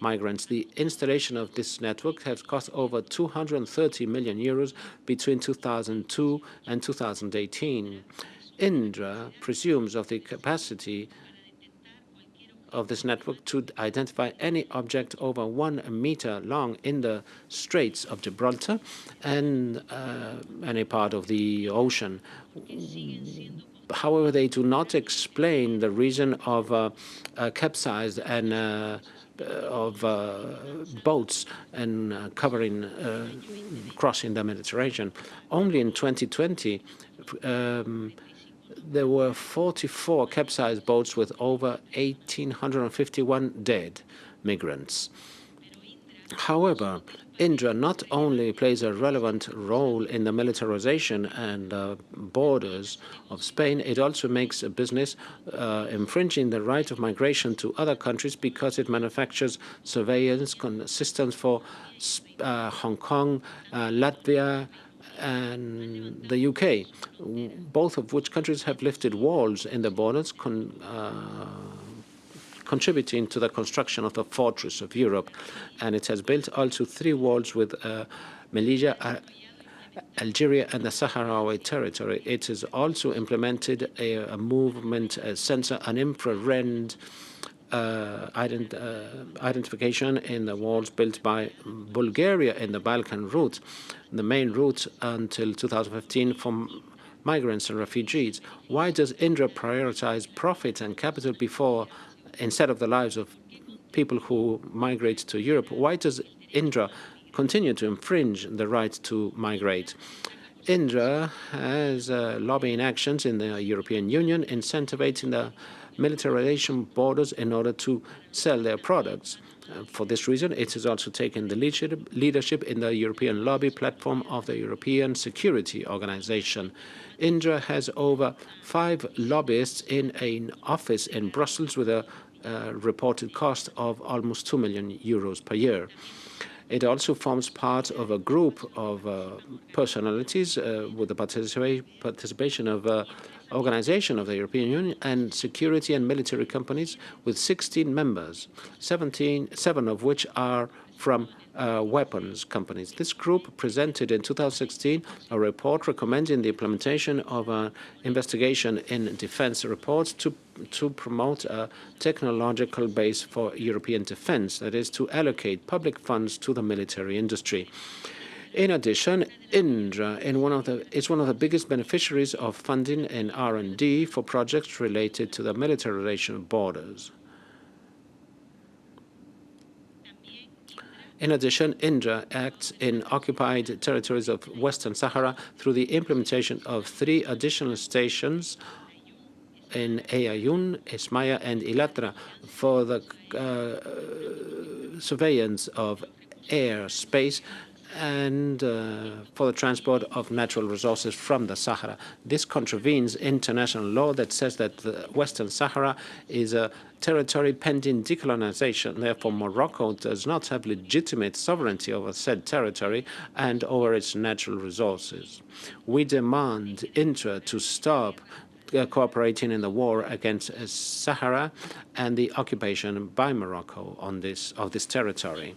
migrants. The installation of this network has cost over 230 million euros between 2002 and 2018. Indra presumes of the capacity of this network to identify any object over 1 meter long in the Straits of Gibraltar and any part of the ocean. However, they do not explain the reason of capsize and of boats and crossing the Mediterranean. Only in 2020, there were 44 capsized boats with over 1,851 dead migrants. However, Indra not only plays a relevant role in the militarization and borders of Spain, it also makes a business infringing the right of migration to other countries because it manufactures surveillance systems for Hong Kong, Latvia, and the UK, both of which countries have lifted walls in the borders, contributing to the construction of the fortress of Europe. And it has built also 3 walls with Melilla, Algeria, and the Sahrawi territory. It has also implemented a movement sensor and infrared identification in the walls built by Bulgaria in the Balkan route, the main route until 2015 for migrants and refugees. Why does Indra prioritize profit and capital instead of the lives of people who migrate to Europe? Why does Indra continue to infringe the right to migrate? Indra has lobbying actions in the European Union, incentivizing the militarization borders in order to sell their products. For this reason, it has also taken the leadership in the European lobby platform of the European Security Organization. Indra has over 5 lobbyists in an office in Brussels with a reported cost of almost 2 million euros per year. It also forms part of a group of personalities with the participation of Organization of the European Union and security and military companies with 16 members, 7 of which are from weapons companies. This group presented in 2016 a report recommending the implementation of an investigation in defense reports to promote a technological base for European defense, that is, to allocate public funds to the military industry. In addition, Indra is one of the biggest beneficiaries of funding in R&D for projects related to the militarization of borders. In addition, Indra acts in occupied territories of Western Sahara through the implementation of 3 additional stations in Ayun, Ismaya, and Ilatra for the surveillance of airspace and for the transport of natural resources from the Sahara. This contravenes international law that says that the Western Sahara is a territory pending decolonization. Therefore, Morocco does not have legitimate sovereignty over said territory and over its natural resources. We demand Indra to stop cooperating in the war against Sahara and the occupation by Morocco of this territory.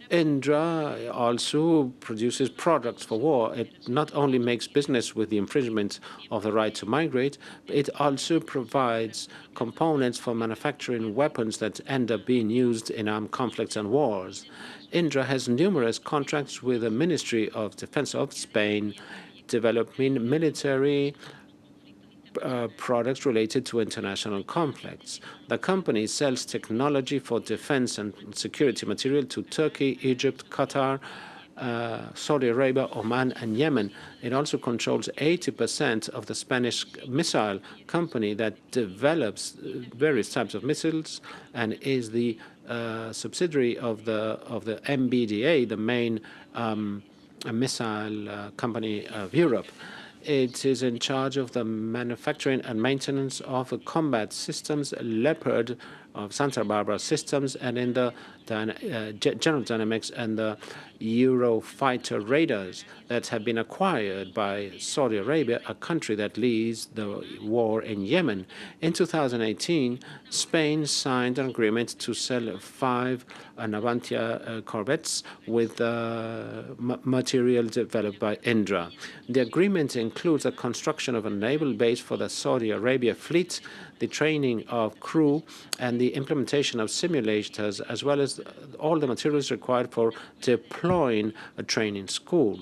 Indra also produces products for war. It not only makes business with the infringement of the right to migrate, it also provides components for manufacturing weapons that end up being used in armed conflicts and wars. Indra has numerous contracts with the Ministry of Defense of Spain, developing military products related to international conflicts. The company sells technology for defense and security material to Turkey, Egypt, Qatar, Saudi Arabia, Oman, and Yemen. It also controls 80% of the Spanish missile company that develops various types of missiles and is the subsidiary of the MBDA, the main missile company of Europe. It is in charge of the manufacturing and maintenance of the combat systems Leopard of Santa Barbara Systems and in the General Dynamics and the Eurofighter radars that have been acquired by Saudi Arabia, a country that leads the war in Yemen. In 2018, Spain signed an agreement to sell 5 Navantia corvettes with material developed by Indra. The agreement includes the construction of a naval base for the Saudi Arabia fleet, the training of crew, and the implementation of simulators, as well as all the materials required for deploying a training school.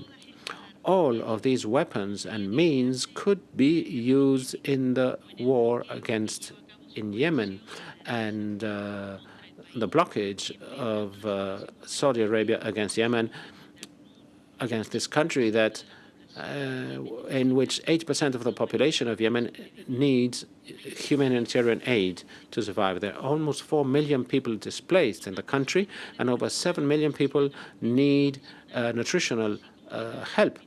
All of these weapons and means could be used in the war in Yemen, and the blockage of Saudi Arabia against Yemen, against this country that in which 8% of the population of Yemen needs humanitarian aid to survive. There are almost 4 million people displaced in the country, and over 7 million people need nutritional help,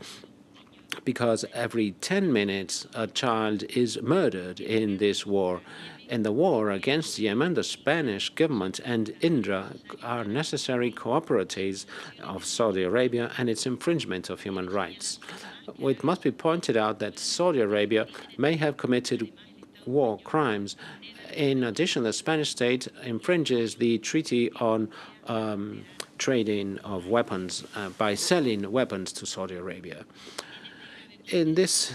because every 10 minutes a child is murdered in this war. In the war against Yemen, the Spanish government and Indra are necessary cooperatives of Saudi Arabia and its infringement of human rights. It must be pointed out that Saudi Arabia may have committed war crimes. In addition, the Spanish state infringes the Treaty on Trading of Weapons by selling weapons to Saudi Arabia. In this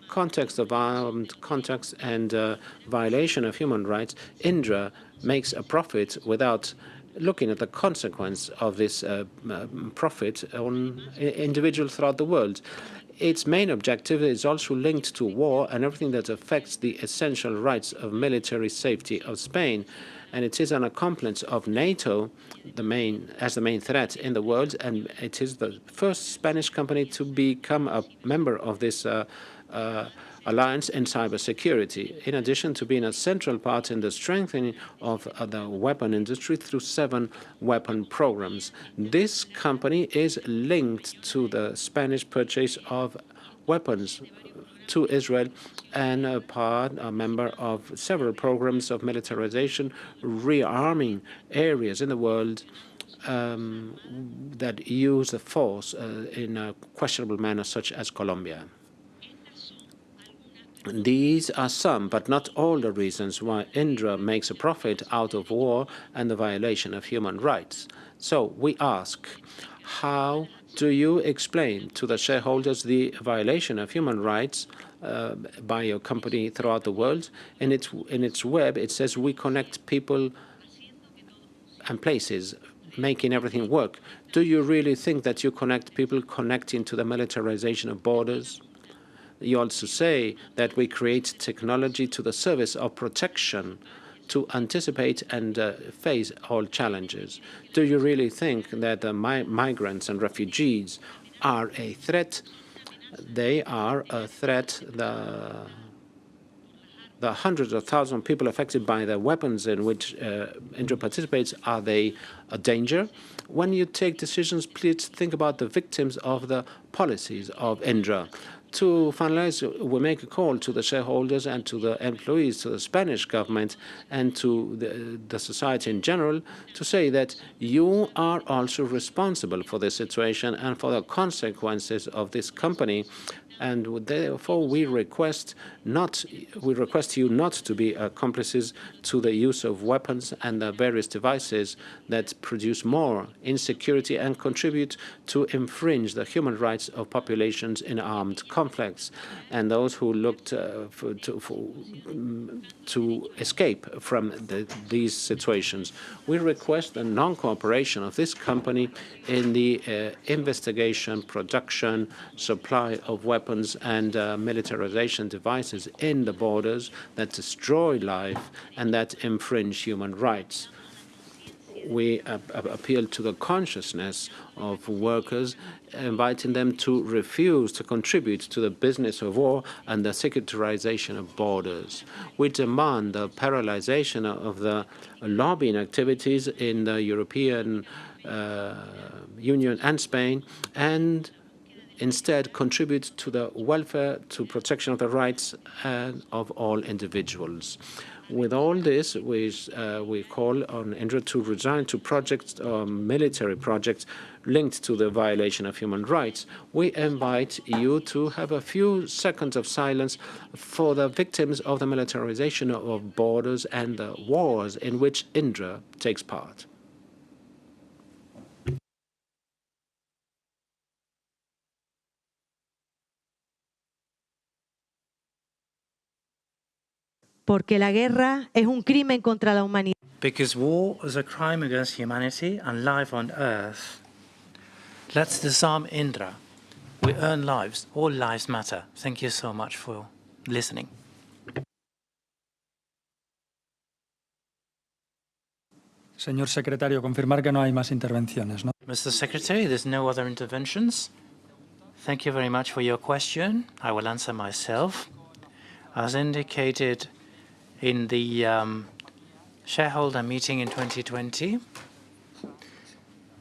context of armed conflicts and violation of human rights, Indra makes a profit without looking at the consequence of this profit on individuals throughout the world. Its main objective is also linked to war and everything that affects the essential rights of military safety of Spain. And it is an accomplice of NATO, as the main threat in the world, and it is the first Spanish company to become a member of this alliance in cybersecurity, in addition to being a central part in the strengthening of the weapon industry through 7 weapon programs. This company is linked to the Spanish purchase of weapons to Israel and a member of several programs of militarization, rearming areas in the world that use the force in a questionable manner, such as Colombia. These are some, but not all, the reasons why Indra makes a profit out of war and the violation of human rights. So we ask, how do you explain to the shareholders the violation of human rights by your company throughout the world? In its web, it says we connect people and places, making everything work. Do you really think that you connect people connecting to the militarization of borders? You also say that we create technology to the service of protection to anticipate and face all challenges. Do you really think that the migrants and refugees are a threat? They are a threat. The hundreds of thousands of people affected by the weapons in which Indra participates, are they a danger? When you take decisions, please think about the victims of the policies of Indra. To finalize, we make a call to the shareholders and to the employees, to the Spanish government and to the society in general, to say that you are also responsible for this situation and for the consequences of this company. And therefore, we request you not to be accomplices to the use of weapons and the various devices that produce more insecurity and contribute to infringe the human rights of populations in armed conflicts and those who look to escape from these situations. We request the non-cooperation of this company in the investigation, production, supply of weapons and militarization devices in the borders that destroy life and that infringe human rights. We appeal to the consciousness of workers, inviting them to refuse to contribute to the business of war and the secularization of borders. We demand the paralyzation of the lobbying activities in the European Union and Spain, and instead contribute to the welfare, to protection of the rights of all individuals. With all this, we call on Indra to resign to projects, military projects linked to the violation of human rights. We invite you to have a few seconds of silence for the victims of the militarization of borders and the wars in which Indra takes part. Porque la guerra es un crimen contra la humanidad. Because war is a crime against humanity and life on Earth. Let's disarm Indra. We earn lives. All lives matter. Thank you so much for listening. Señor secretario, confirmar que no hay más intervenciones, ¿no? Mr. Secretary, there's no other interventions. Thank you very much for your question. I will answer myself. As indicated in the shareholder meeting in 2020,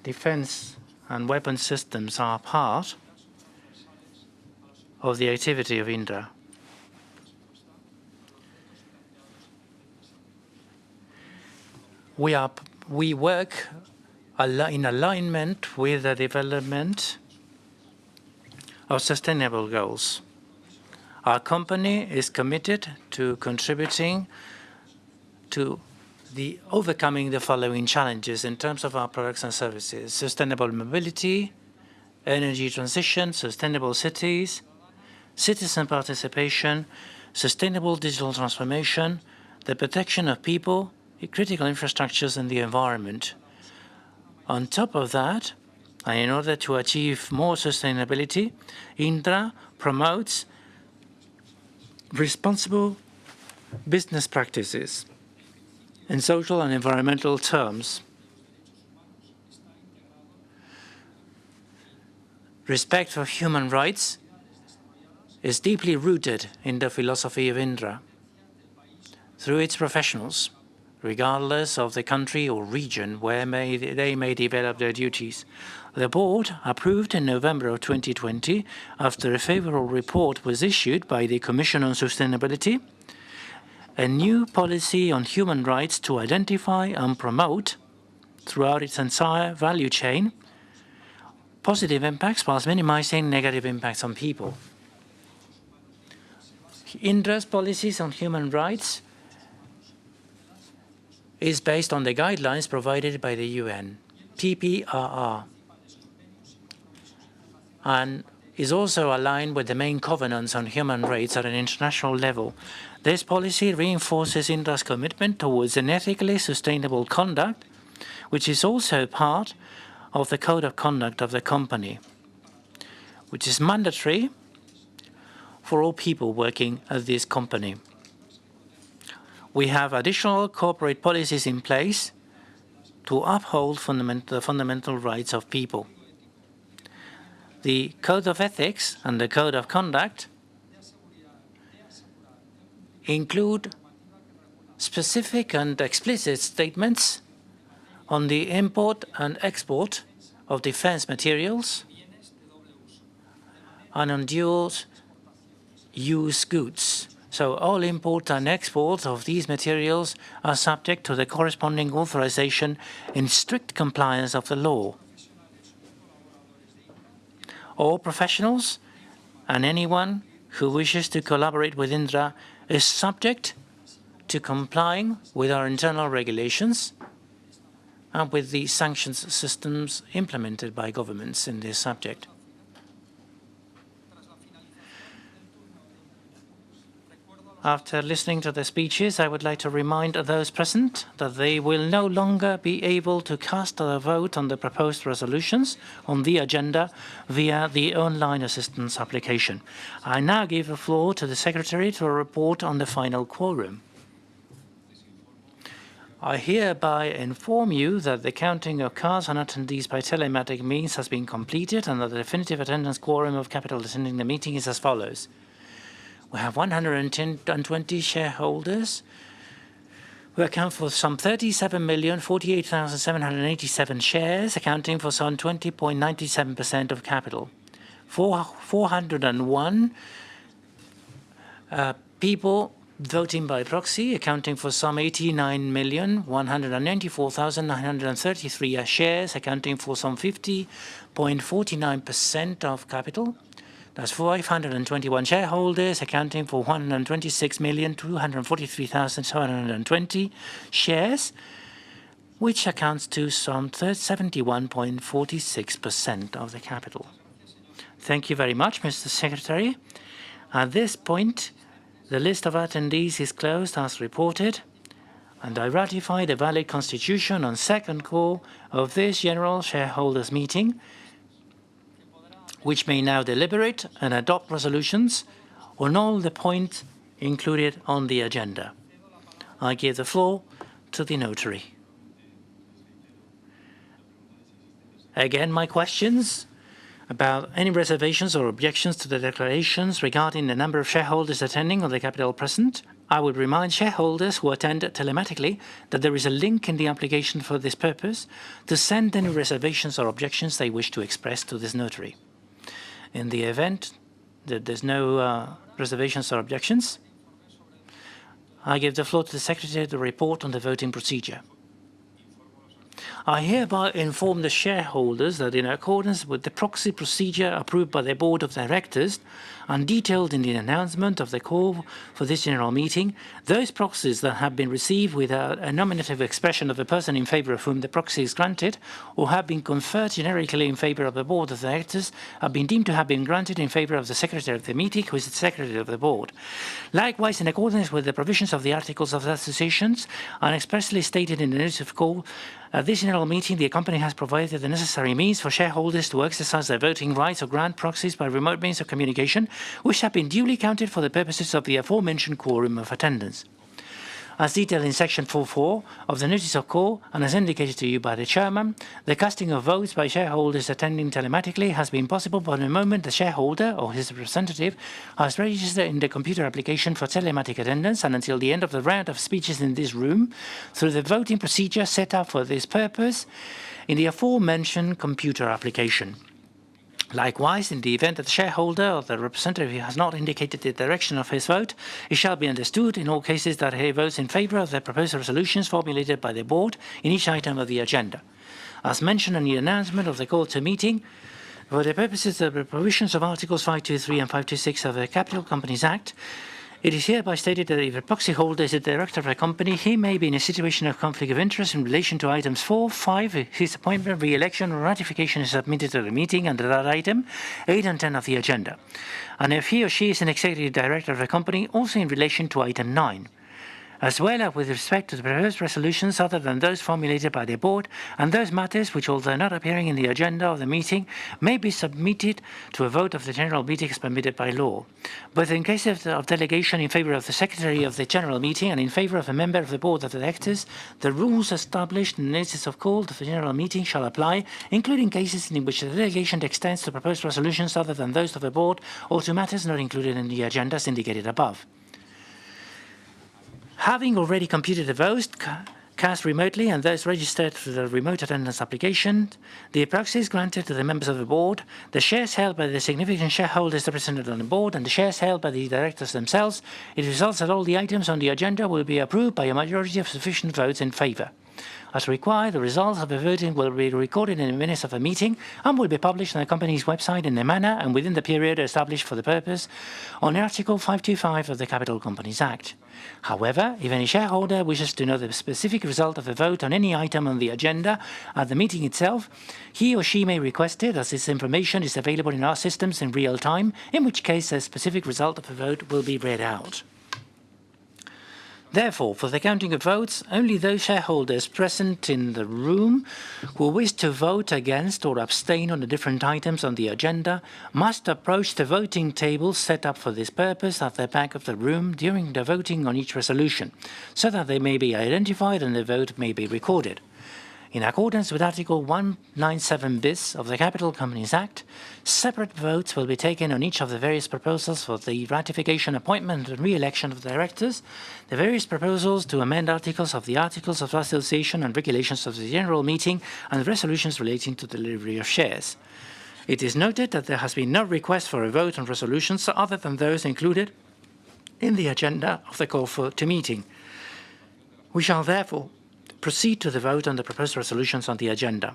defense and weapon systems are part of the activity of Indra. We work in alignment with the development of sustainable goals. Our company is committed to contributing to overcoming the following challenges in terms of our products and services: sustainable mobility, energy transition, sustainable cities, citizen participation, sustainable digital transformation, the protection of people, critical infrastructures, and the environment. On top of that, and in order to achieve more sustainability, Indra promotes responsible business practices in social and environmental terms. Respect for human rights is deeply rooted in the philosophy of Indra through its professionals, regardless of the country or region where they may develop their duties. The board approved in November of 2020, after a favorable report was issued by the Commission on Sustainability, a new policy on human rights to identify and promote throughout its entire value chain positive impacts whilst minimizing negative impacts on people. Indra's policies on human rights is based on the guidelines provided by the UN, PPRR, and is also aligned with the main covenants on human rights at an international level. This policy reinforces Indra's commitment towards an ethically sustainable conduct, which is also part of the code of conduct of the company, which is mandatory for all people working at this company. We have additional corporate policies in place to uphold the fundamental rights of people. The Code of Ethics and the Code of Conduct include specific and explicit statements on the import and export of defense materials and on dual-use goods. So all import and export of these materials are subject to the corresponding authorization in strict compliance of the law. All professionals and anyone who wishes to collaborate with Indra is subject to complying with our internal regulations and with the sanctions systems implemented by governments in this subject. After listening to the speeches, I would like to remind those present that they will no longer be able to cast their vote on the proposed resolutions on the agenda via the online assistance application. I now give the floor to the Secretary to report on the final quorum. I hereby inform you that the counting of cards and attendees by telematic means has been completed and that the definitive attendance quorum of capital attending the meeting is as follows. We have 120 shareholders who account for some 37,048,787 shares, accounting for some 20.97% of capital. 401 people voting by proxy, accounting for some 89,194,933 shares, accounting for some 50.49% of capital. That's 521 shareholders, accounting for 126,243,720 shares, which accounts to some 71.46% of the capital. Thank you very much, Mr. Secretary. At this point, the list of attendees is closed as reported, and I ratify the valid constitution on second call of this general shareholders meeting, which may now deliberate and adopt resolutions on all the points included on the agenda. I give the floor to the notary. Again, my questions about any reservations or objections to the declarations regarding the number of shareholders attending or the capital present. I would remind shareholders who attend telematically that there is a link in the application for this purpose to send any reservations or objections they wish to express to this notary. In the event that there's no reservations or objections, I give the floor to the Secretary to report on the voting procedure. I hereby inform the shareholders that in accordance with the proxy procedure approved by the Board of Directors and detailed in the announcement of the call for this general meeting, those proxies that have been received without a nominative expression of a person in favour of whom the proxy is granted or have been conferred generically in favour of the Board of Directors have been deemed to have been granted in favour of the Secretary of the meeting, who is the Secretary of the Board. Likewise, in accordance with the provisions of the Articles of Associations and expressly stated in the notice of call, at this general meeting, the company has provided the necessary means for shareholders to exercise their voting rights or grant proxies by remote means of communication, which have been duly counted for the purposes of the aforementioned quorum of attendance. As detailed in Section 4.4 of the Notice of Call and as indicated to you by the Chairman, the casting of votes by shareholders attending telematically has been possible from the moment the shareholder or his representative has registered in the computer application for telematic attendance and until the end of the round of speeches in this room through the voting procedure set up for this purpose in the aforementioned computer application. Likewise, in the event that the shareholder or the representative has not indicated the direction of his vote, it shall be understood in all cases that he votes in favour of the proposed resolutions formulated by the Board in each item of the agenda. As mentioned in the announcement of the call to meeting, for the purposes of the provisions of Articles 523 and 526 of the Capital Companies Act, it is hereby stated that if a proxy holder is a director of a company, he may be in a situation of conflict of interest in relation to items 4, 5, if his appointment, re-election, or ratification is submitted to the meeting under that item, 8 and 10 of the agenda. And if he or she is an executive director of a company, also in relation to item 9. As well as with respect to the proposed resolutions other than those formulated by the Board, and those matters which, although not appearing in the agenda of the meeting, may be submitted to a vote of the general meeting as permitted by law. Both in case of delegation in favour of the Secretary of the general meeting and in favour of a member of the Board of Directors, the rules established in the notice of call to the general meeting shall apply, including cases in which the delegation extends to proposed resolutions other than those of the Board or to matters not included in the agenda as indicated above. Having already computed the votes cast remotely and those registered through the remote attendance application, the proxies granted to the members of the Board, the shares held by the significant shareholders represented on the Board, and the shares held by the directors themselves, it results that all the items on the agenda will be approved by a majority of sufficient votes in favour. As required, the results of the voting will be recorded in the minutes of the meeting and will be published on the company's website in the manner and within the period established for the purpose on Article 525 of the Capital Companies Act. However, if any shareholder wishes to know the specific result of a vote on any item on the agenda at the meeting itself, he or she may request it, as this information is available in our systems in real time, in which case a specific result of the vote will be read out. Therefore, for the counting of votes, only those shareholders present in the room who wish to vote against or abstain on the different items on the agenda must approach the voting table set up for this purpose at the back of the room during the voting on each resolution, so that they may be identified and the vote may be recorded. In accordance with Article 197 bis of the Capital Companies Act, separate votes will be taken on each of the various proposals for the ratification, appointment and re-election of directors, the various proposals to amend articles of the Articles of Association and regulations of the General Meeting, and resolutions relating to the delivery of shares. It is noted that there has been no request for a vote on resolutions other than those included in the agenda of the call to meeting. We shall therefore proceed to the vote on the proposed resolutions on the agenda.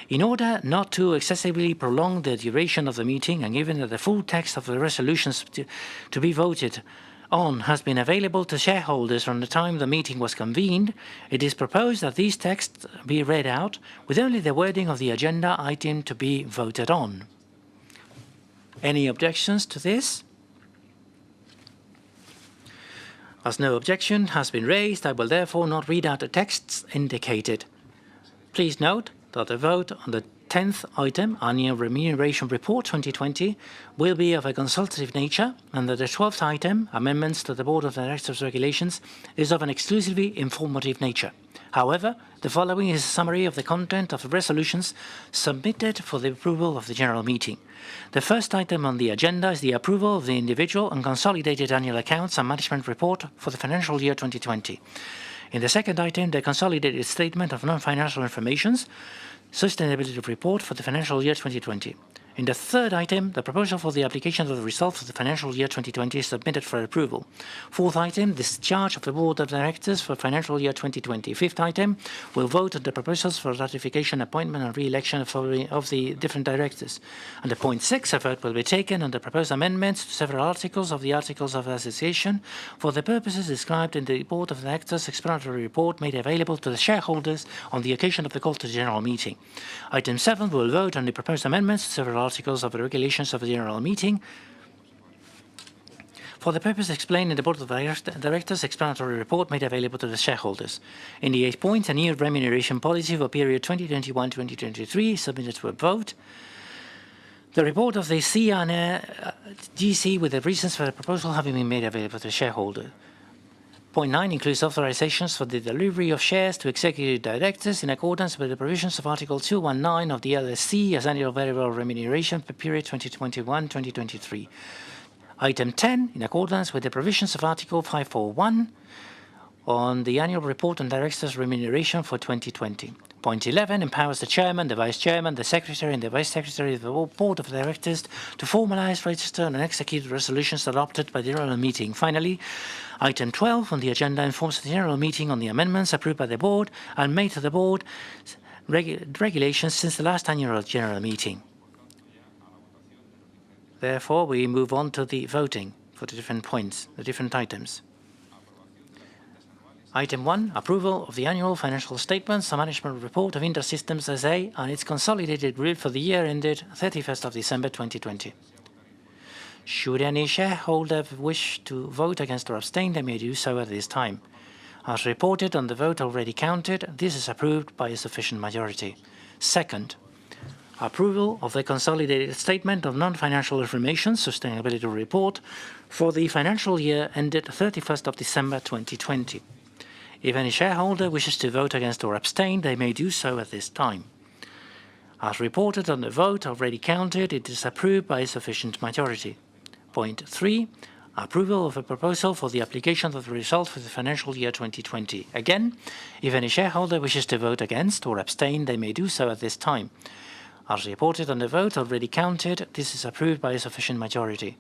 In order not to excessively prolong the duration of the meeting, and given that the full text of the resolutions to be voted on has been available to shareholders from the time the meeting was convened, it is proposed that these texts be read out with only the wording of the agenda item to be voted on. Any objections to this? As no objection has been raised, I will therefore not read out the texts indicated. Please note that the vote on the 10th item, Annual Remuneration Report 2020, will be of a consultative nature, and that the 12th item, Amendments to the Board of Directors Regulations, is of an exclusively informative nature. However, the following is a summary of the content of the resolutions submitted for the approval of the General Meeting. The first item on the agenda is the approval of the individual and consolidated annual accounts and management report for the financial year 2020. In the second item, the consolidated statement of non-financial informations, sustainability report for the financial year 2020. In the third item, the proposal for the application of the results of the financial year 2020 is submitted for approval. Fourth item, discharge of the Board of Directors for financial year 2020. Fifth item, we'll vote on the proposals for ratification, appointment and re-election of the different directors. Under point 6, a vote will be taken on the proposed amendments to several articles of the Articles of Association for the purposes described in the Board of Directors explanatory report made available to the shareholders on the occasion of the call to the General Meeting. Item 7 will vote on the proposed amendments to several articles of the regulations of the General Meeting for the purpose explained in the Board of Directors explanatory report made available to the shareholders. In the 8th point, a new remuneration policy for period 2021-2023 submitted to a vote. The report of the CNGC with the reasons for the proposal having been made available to the shareholder. Point 9 includes authorizations for the delivery of shares to executive directors in accordance with the provisions of Article 219 of the LSC as annual variable remuneration for period 2021-2023. Item 10, in accordance with the provisions of Article 541 on the annual report on directors' remuneration for 2020. Point 11 empowers the chairman, the vice chairman, the secretary, and the vice secretary of the board of directors to formalize, register, and execute resolutions adopted by the General Meeting. Finally, item 12 on the agenda informs the General Meeting on the amendments approved by the board and made to the board regulations since the last annual General Meeting. Therefore, we move on to the voting for the different points, the different items. Item 1, approval of the annual financial statements and management report of Intersystems Assay and its consolidated group for the year ended 31st of December 2020. Should any shareholder wish to vote against or abstain, they may do so at this time. As reported on the vote already counted, this is approved by a sufficient majority. Second, approval of the consolidated statement of non-financial information sustainability report for the financial year ended 31st of December 2020. If any shareholder wishes to vote against or abstain, they may do so at this time. As reported on the vote already counted, it is approved by a sufficient majority. Point 3, approval of a proposal for the application of the result for the financial year 2020. Again, if any shareholder wishes to vote against or abstain, they may do so at this time. As reported on the vote already counted, this is approved by a sufficient majority.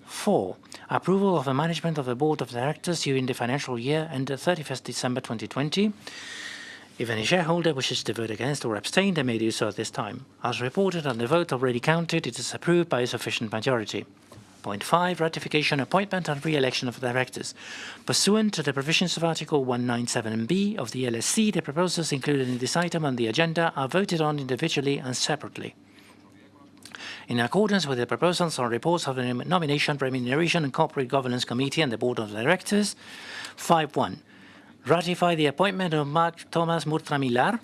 4, approval of the management of the Board of Directors during the financial year ended 31st December 2020. If any shareholder wishes to vote against or abstain, they may do so at this time. As reported on the vote already counted, it is approved by a sufficient majority. Point 5, ratification, appointment and re-election of directors. Pursuant to the provisions of Article 197B of the LSC, the proposals included in this item on the agenda are voted on individually and separately. In accordance with the proposals or reports of the Nomination, Remuneration and Corporate Governance Committee and the Board of Directors, 5.1. Ratify the appointment of Mark Thomas Murtra-Millar.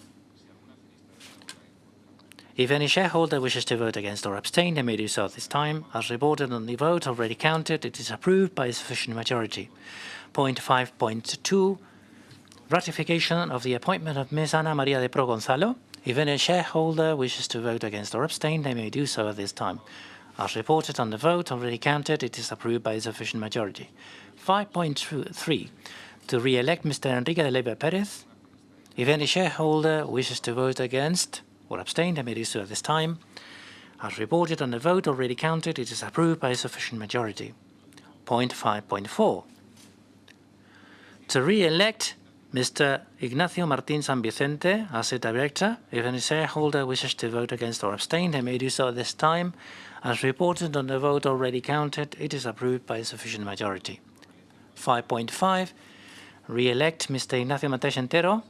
If any shareholder wishes to vote against or abstain, they may do so at this time. As reported on the vote already counted, it is approved by a sufficient majority. Point 5.2. Ratification of the appointment of Ms. Ana María de Pro Gonzalo. If any shareholder wishes to vote against or abstain, they may do so at this time. As reported on the vote already counted, it is approved by a sufficient majority. 5.3. To re-elect Mr. Enrique de Leiva Pérez. If any shareholder wishes to vote against or abstain, they may do so at this time. As reported on the vote already counted, it is approved by a sufficient majority. Point 5.4. To re-elect Mr. Ignacio Martín San Vicente as a director. If any shareholder wishes to vote against or abstain, they may do so at this time. As reported on the vote already counted, it is approved by a sufficient majority. 5.5. Re-elect Mr. Ignacio Matés Entero.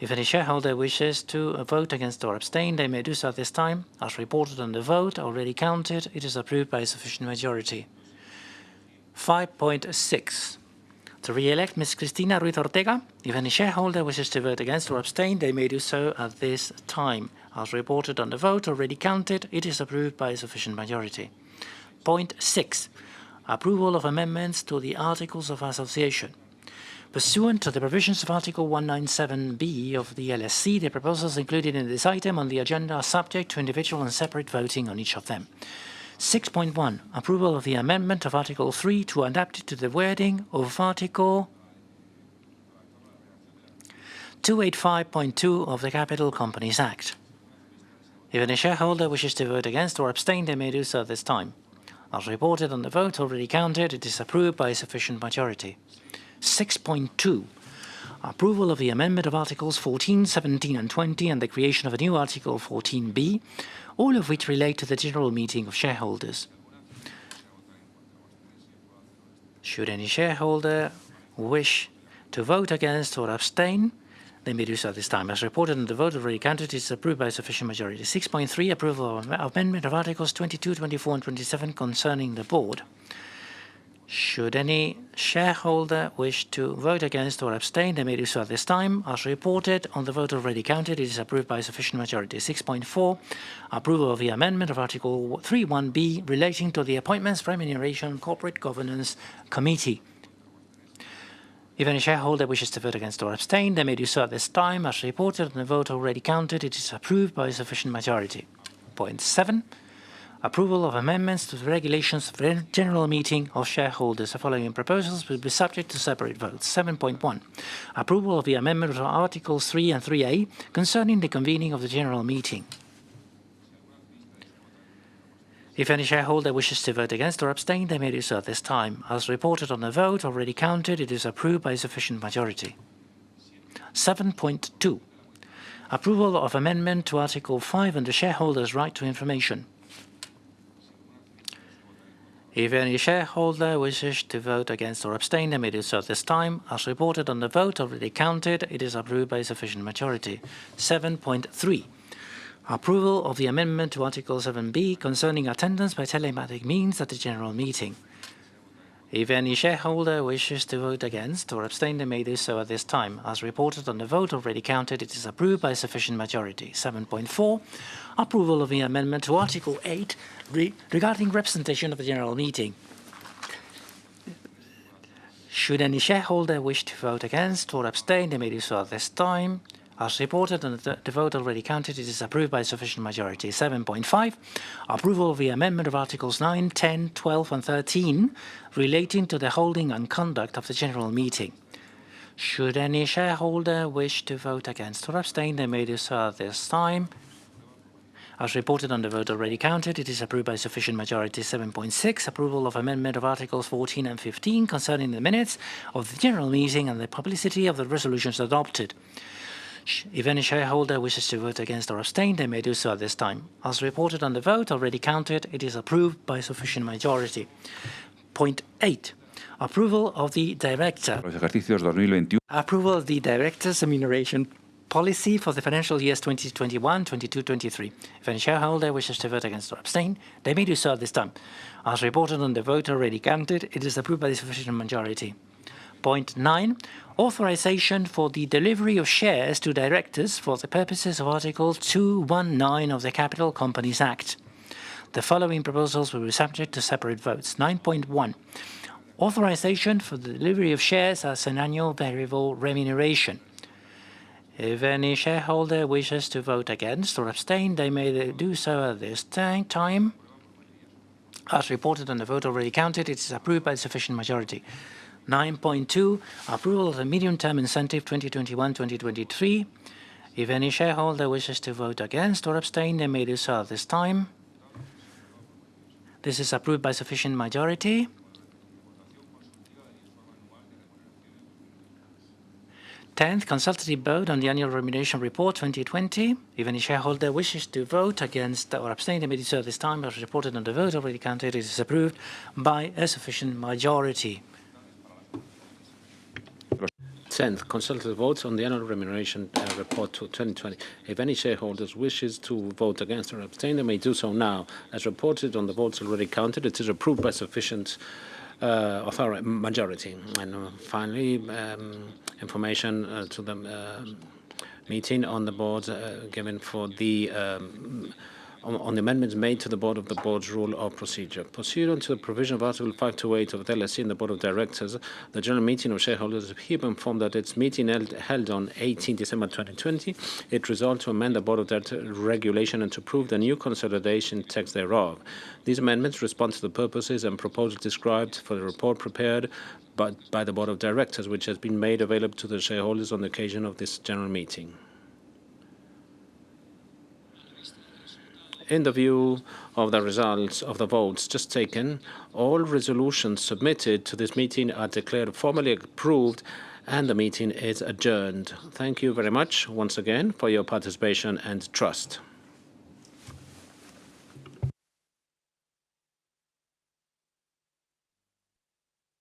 If any shareholder wishes to vote against or abstain, they may do so at this time. As reported on the vote already counted, it is approved by a sufficient majority. 5.6. To re-elect Ms. Cristina Ruiz Ortega. If any shareholder wishes to vote against or abstain, they may do so at this time. As reported on the vote already counted, it is approved by a sufficient majority. Point 6. Approval of amendments to the Articles of Association. Pursuant to the provisions of Article 197B of the LSC, the proposals included in this item on the agenda are subject to individual and separate voting on each of them. 6.1. Approval of the amendment of Article 3 to adapt it to the wording of Article 285.2 of the Capital Companies Act. If any shareholder wishes to vote against or abstain, they may do so at this time. As reported on the vote already counted, it is approved by a sufficient majority. 6.2. Approval of the amendment of Articles 14, 17 and 20 and the creation of a new Article 14b, all of which relate to the general meeting of shareholders. Should any shareholder wish to vote against or abstain, they may do so at this time. As reported on the vote already counted, it is approved by a sufficient majority. 6.3. Approval of amendment of Articles 22, 24 and 27 concerning the board. Should any shareholder wish to vote against or abstain, they may do so at this time. As reported on the vote already counted, it is approved by a sufficient majority. 6.4. Approval of the amendment of Article 3.1b relating to the Appointments, Remuneration, Corporate Governance Committee. If any shareholder wishes to vote against or abstain, they may do so at this time. As reported on the vote already counted, it is approved by a sufficient majority. Point 7. Approval of amendments to the regulations of the general meeting of shareholders. The following proposals will be subject to separate votes. 7.1. Approval of the amendment of Articles 3 and 3a concerning the convening of the general meeting. If any shareholder wishes to vote against or abstain, they may do so at this time. As reported on the vote already counted, it is approved by a sufficient majority. 7.2. Approval of amendment to Article 5 on the shareholders' right to information. If any shareholder wishes to vote against or abstain, they may do so at this time. As reported on the vote already counted, it is approved by a sufficient majority. 7.3. Approval of the amendment to Article 7b concerning attendance by telematic means at the general meeting. If any shareholder wishes to vote against or abstain, they may do so at this time. As reported on the vote already counted, it is approved by a sufficient majority. 7.4. Approval of the amendment to Article 8 regarding representation of the general meeting. Should any shareholder wish to vote against or abstain, they may do so at this time. As reported on the vote already counted, it is approved by a sufficient majority. 7.5. Approval of the amendment of Articles 9, 10, 12 and 13 relating to the holding and conduct of the general meeting. Should any shareholder wish to vote against or abstain, they may do so at this time. As reported on the vote already counted, it is approved by a sufficient majority. 7.6. Approval of amendment of Articles 14 and 15 concerning the minutes of the general meeting and the publicity of the resolutions adopted. If any shareholder wishes to vote against or abstain, they may do so at this time. As reported on the vote already counted, it is approved by a sufficient majority. Point 8. Approval of the director. Approval of the director's remuneration policy for the financial years 2021, 22, 23. If any shareholder wishes to vote against or abstain, they may do so at this time. As reported on the vote already counted, it is approved by a sufficient majority. Point 9. Authorization for the delivery of shares to directors for the purposes of Article 219 of the Capital Companies Act. The following proposals will be subject to separate votes. 9.1. Authorization for the delivery of shares as an annual variable remuneration. If any shareholder wishes to vote against or abstain, they may do so at this time. As reported on the vote already counted, it is approved by a sufficient majority. 9.2. Approval of the medium-term incentive 2021-2023. If any shareholder wishes to vote against or abstain, they may do so at this time. This is approved by sufficient majority. Tenth, consultative vote on the annual remuneration report 2020. If any shareholder wishes to vote against or abstain, they may do so this time, as reported on the vote already counted. It is approved by a sufficient majority. 10th, consultative votes on the annual remuneration report to 2020. If any shareholders wishes to vote against or abstain, they may do so now. As reported on the votes already counted, it is approved by sufficient majority. And finally, information to the meeting on the board given for the on the amendments made to the board's rule of procedure. Pursuant to the provision of Article 528 of the LSE in the Board of Directors, the General Meeting of Shareholders is hereby informed that its meeting held on 18 December 2020, it resolved to amend the Board of Directors regulation and to approve the new consolidation text thereof. These amendments respond to the purposes and proposals described for the report prepared by the Board of Directors, which has been made available to the shareholders on the occasion of this General Meeting. In the view of the results of the votes just taken, all resolutions submitted to this meeting are declared formally approved and the meeting is adjourned. Thank you very much once again for your participation and trust.